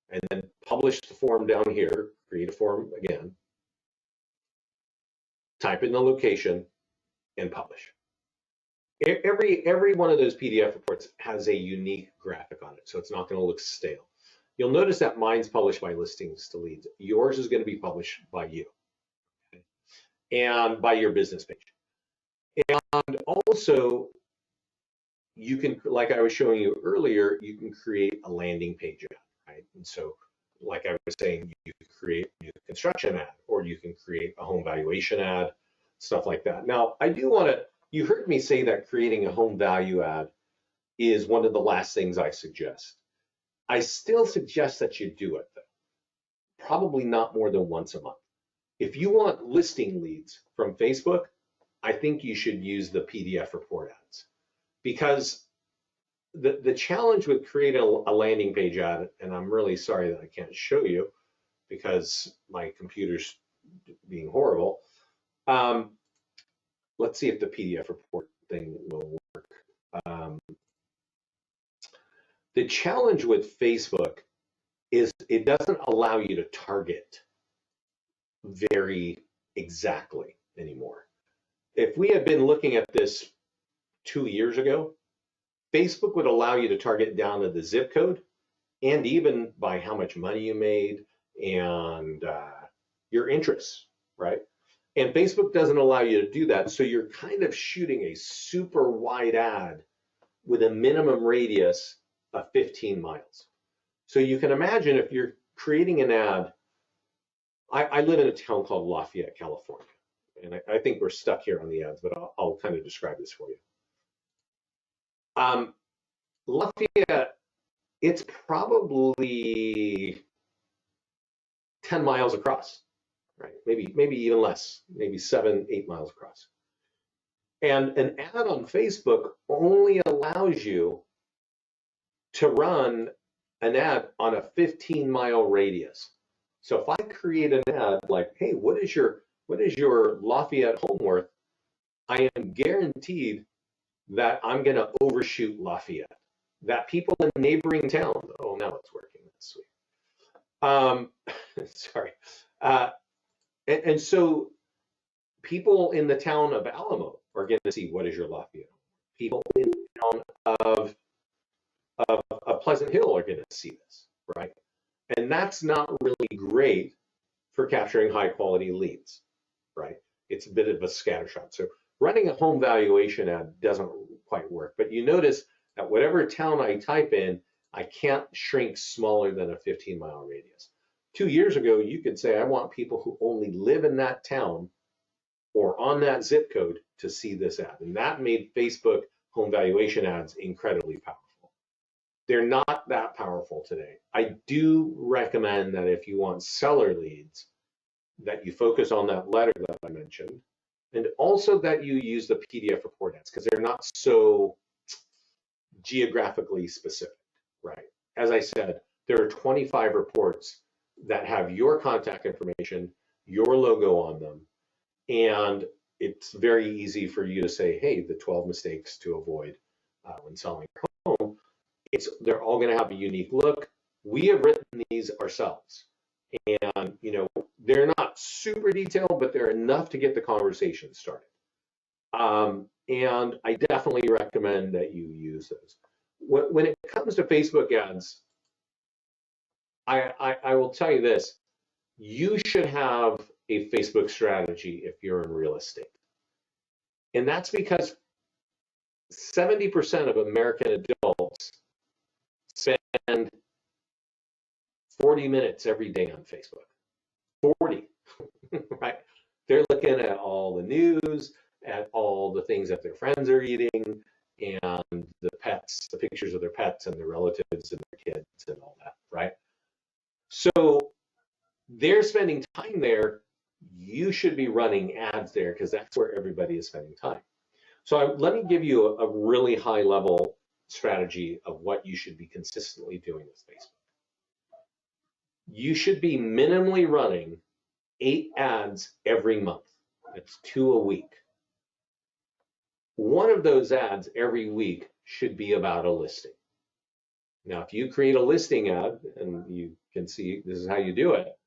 [SPEAKER 1] and then publish the form down here, create a form again, type in the location and publish. Every one of those PDF reports has a unique graphic on it, so it's not going to look stale. You'll notice that mine's published by listings to leads. Yours is going to be published by you, okay? And by your business page. And also, you can, like I was showing you earlier, you can create a landing page ad, right? And so, like I was saying, you can create a construction ad, or you can create a home valuation ad, stuff like that. Now, I do want to, you heard me say that creating a home value ad is one of the last things I suggest. I still suggest that you do it, though. Probably not more than once a month. If you want listing leads from Facebook, I think you should use the PDF report ads, because the challenge with creating a landing page ad, and I'm really sorry that I can't show you because my computer's being horrible. Let's see if the PDF report thing will work. The challenge with Facebook is it doesn't allow you to target very exactly anymore. If we had been looking at this 2 years ago, Facebook would allow you to target down to the zip code and even by how much money you made and your interests, right? And Facebook doesn't allow you to do that. So you're kind of shooting a super wide ad with a minimum radius of 15 miles. So you can imagine if you're creating an ad. I live in a town called Lafayette, California. And I think we're stuck here on the ads, but I'll kind of describe this for you. Lafayette, it's probably 10 miles across, right? Maybe even less, maybe 7-8 miles across. And an ad on Facebook only allows you to run an ad on a 15-mile radius. So if I create an ad like, hey, what is your Lafayette home worth? I am guaranteed that I'm going to overshoot Lafayette. That people in neighboring towns, oh, now it's working. That's sweet. Sorry. And so people in the town of Alamo are going to see what is your Lafayette. People in the town of Pleasant Hill are going to see this, right? And that's not really great for capturing high quality leads, right? It's a bit of a scattershot. So running a home valuation ad doesn't quite work, but you notice that whatever town I type in, I can't shrink smaller than a 15-mile radius. 2 years ago, you could say, I want people who only live in that town or on that zip code to see this ad. And that made Facebook home valuation ads incredibly powerful. They're not that powerful today. I do recommend that if you want seller leads, that you focus on that letter that I mentioned, and also that you use the PDF report ads because they're not so geographically specific, right? As I said, there are 25 reports that have your contact information, your logo on them, and it's very easy for you to say, hey, the 12 mistakes to avoid when selling your home. They're all going to have a unique look. We have written these ourselves, and they're not super detailed, but they're enough to get the conversation started. And I definitely recommend that you use those. When it comes to Facebook ads, I will tell you this: you should have a Facebook strategy if you're in real estate, and that's because 70% of American adults spend 40 minutes every day on Facebook. 40, right? They're looking at all the news, at all the things that their friends are eating, and the pets, the pictures of their pets and their relatives and their kids and all that, right? So they're spending time there. You should be running ads there because that's where everybody is spending time. So let me give you a really high level strategy of what you should be consistently doing with Facebook. You should be minimally running 8 ads every month. That's 2 a week. One of those ads every week should be about a listing. Now, if you create a listing ad, and you can see this is how you do it,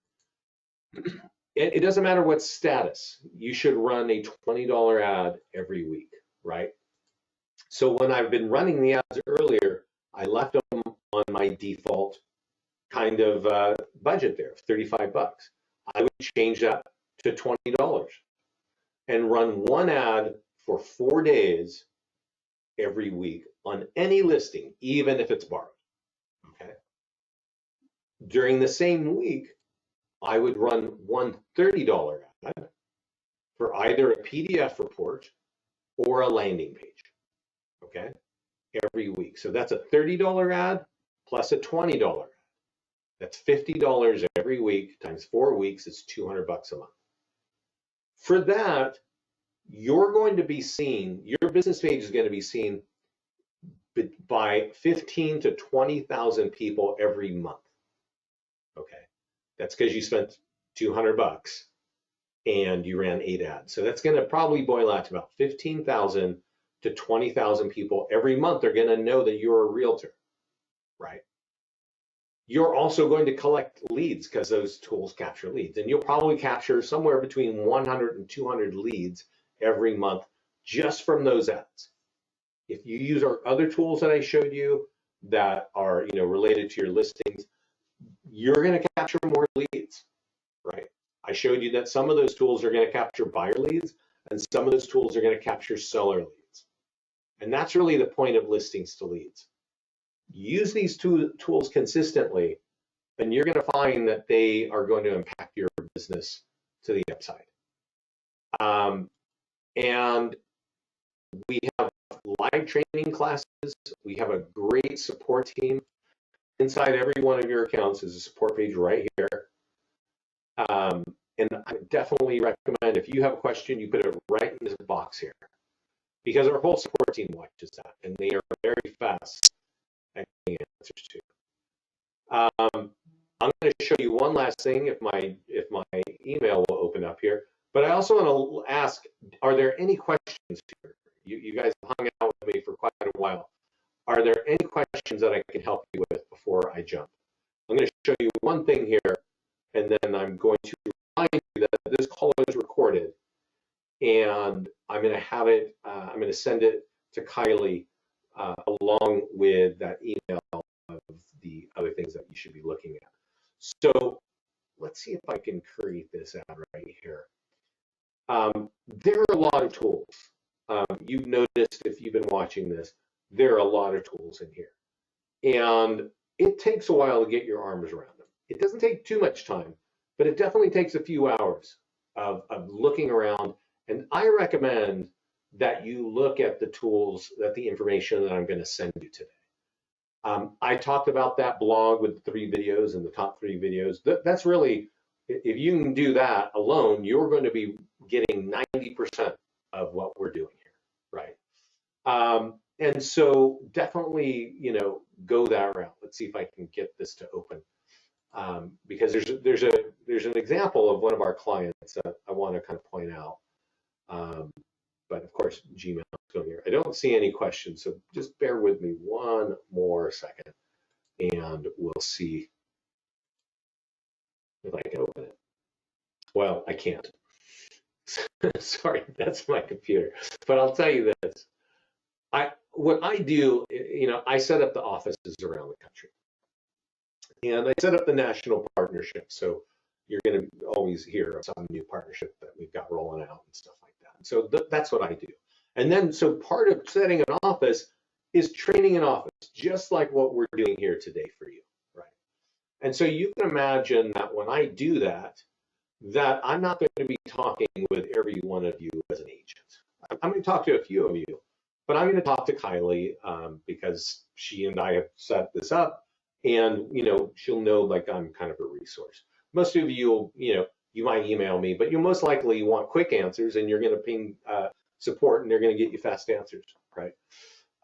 [SPEAKER 1] it doesn't matter what status. You should run a $20 ad every week, right? So when I've been running the ads earlier, I left them on my default kind of budget there, 35 bucks. I would change that to $20 and run one ad for 4 days every week on any listing, even if it's borrowed, okay? During the same week, I would run one $30 ad for either a PDF report or a landing page, okay? Every week. So that's a $30 ad plus a $20 ad. That's $50 every week times 4 weeks. It's 200 bucks a month. For that, you're going to be seen, your business page is going to be seen by 15 to 20,000 people every month. Okay, that's because you spent 200 bucks and you ran 8 ads. So that's going to probably boil out to about 15,000 to 20,000 people every month are going to know that you're a realtor, right? You're also going to collect leads because those tools capture leads, and you'll probably capture somewhere between 100 and 200 leads every month just from those ads. If you use our other tools that I showed you that are related to your listings, you're going to capture more leads, right? I showed you that some of those tools are going to capture buyer leads and some of those tools are going to capture seller leads. And that's really the point of listings to leads. Use these two tools consistently, and you're going to find that they are going to impact your business to the upside. And we have live training classes. We have a great support team. Inside every one of your accounts is a support page right here. And I definitely recommend if you have a question, you put it right in this box here, because our whole support team watches that, and they are very fast at getting answers to. I'm going to show you one last thing if my email will open up here. But I also want to ask, are there any questions here? You guys have hung out with me for quite a while. Are there any questions that I can help you with before I jump? I'm going to show you one thing here, and then I'm going to remind you that this call is recorded, and I'm going to have it, I'm going to send it to Kylie along with that email of the other things that you should be looking at. So let's see if I can create this out right here. There are a lot of tools. You've noticed if you've been watching this, there are a lot of tools in here. And it takes a while to get your arms around them. It doesn't take too much time, but it definitely takes a few hours of looking around. And I recommend that you look at the tools, that the information that I'm going to send you today. I talked about that blog with the 3 videos and the top 3 videos. That's really, if you can do that alone, you're going to be getting 90% of what we're doing here, right? And so definitely, go that route. Let's see if I can get this to open. Because there's an example of one of our clients that I want to kind of point out. But of course, Gmail is going here. I don't see any questions, so just bear with me one more second, and we'll see if I can open it. Well, I can't. Sorry, that's my computer. But I'll tell you this. What I do, I set up the offices around the country. And I set up the national partnership. So you're going to always hear of some new partnership that we've got rolling out and stuff like that. And so that's what I do. And then, so part of setting an office is training an office, just like what we're doing here today for you, right? And so you can imagine that when I do that, that I'm not going to be talking with every one of you as an agent. I'm going to talk to a few of you, but I'm going to talk to Kylie because she and I have set this up. And, she'll know like I'm kind of a resource. Most of you, you might email me, but you most likely want quick answers and you're going to ping support and they're going to get you fast answers, right?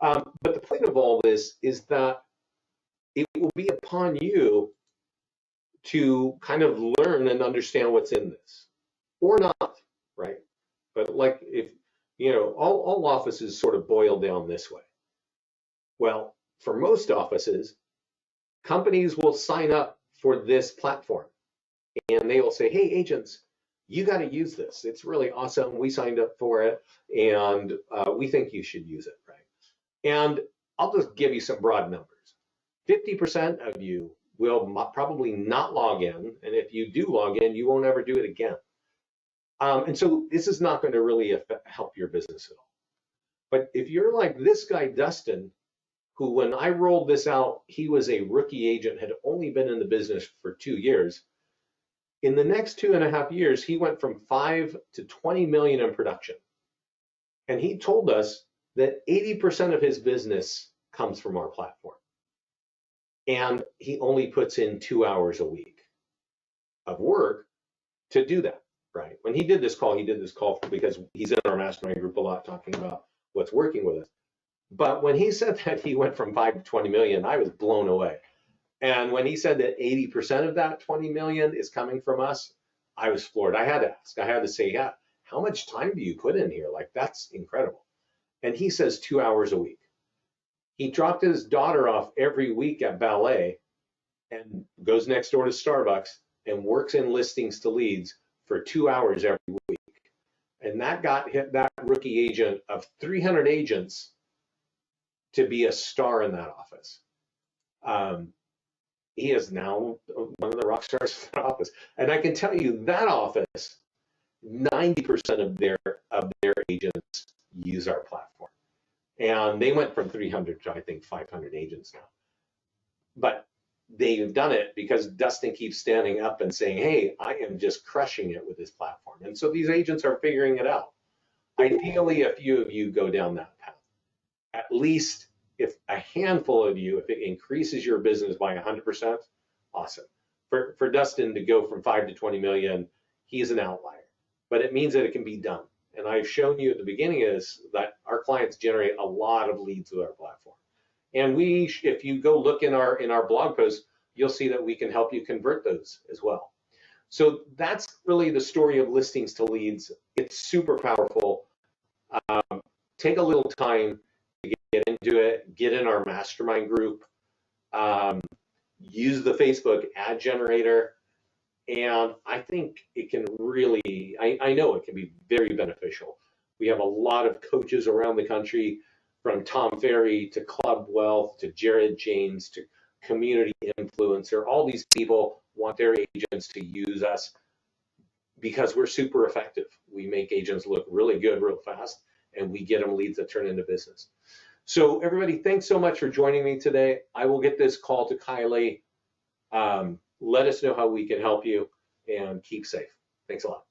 [SPEAKER 1] But the point of all this is that it will be upon you to kind of learn and understand what's in this or not, right? But like if, all offices sort of boil down this way. Well, for most offices, companies will sign up for this platform and they will say, hey, agents, you got to use this. It's really awesome. We signed up for it and we think you should use it, right? And I'll just give you some broad numbers. 50% of you will probably not log in. And if you do log in, you won't ever do it again. And so this is not going to really help your business at all. But if you're like this guy, Dustin, who when I rolled this out, he was a rookie agent, had only been in the business for 2 years. In the next 2.5 years, he went from 5 to 20 million in production. And he told us that 80% of his business comes from our platform. And he only puts in 2 hours a week of work to do that, right? When he did this call because he's in our mastermind group a lot talking about what's working with us. But when he said that he went from 5 to 20 million, I was blown away. And when he said that 80% of that 20 million is coming from us, I was floored. I had to ask, I had to say, yeah, how much time do you put in here? Like, that's incredible. And he says 2 hours a week. He dropped his daughter off every week at ballet and goes next door to Starbucks and works in listings to leads for 2 hours every week. And that got that rookie agent of 300 agents to be a star in that office. He is now one of the rock stars of that office. And I can tell you that office, 90% of their agents use our platform. And they went from 300 to, I think, 500 agents now. But they've done it because Dustin keeps standing up and saying, hey, I am just crushing it with this platform. And so these agents are figuring it out. Ideally, a few of you go down that path. At least if a handful of you, if it increases your business by 100%, awesome. For Dustin to go from 5 to 20 million, he's an outlier. But it means that it can be done. And I've shown you at the beginning is that our clients generate a lot of leads with our platform. And if you go look in our blog post, you'll see that we can help you convert those as well. So that's really the story of listings to leads. It's super powerful. Take a little time to get into it, get in our mastermind group, use the Facebook ad generator. And I think it can really, I know it can be very beneficial. We have a lot of coaches around the country, from Tom Ferry to Club Wealth to Jared James to Community Influencer. All these people want their agents to use us because we're super effective. We make agents look really good real fast, and we get them leads that turn into business. So everybody, thanks so much for joining me today. I will get this call to Kylie. Let us know how we can help you, and keep safe. Thanks a lot.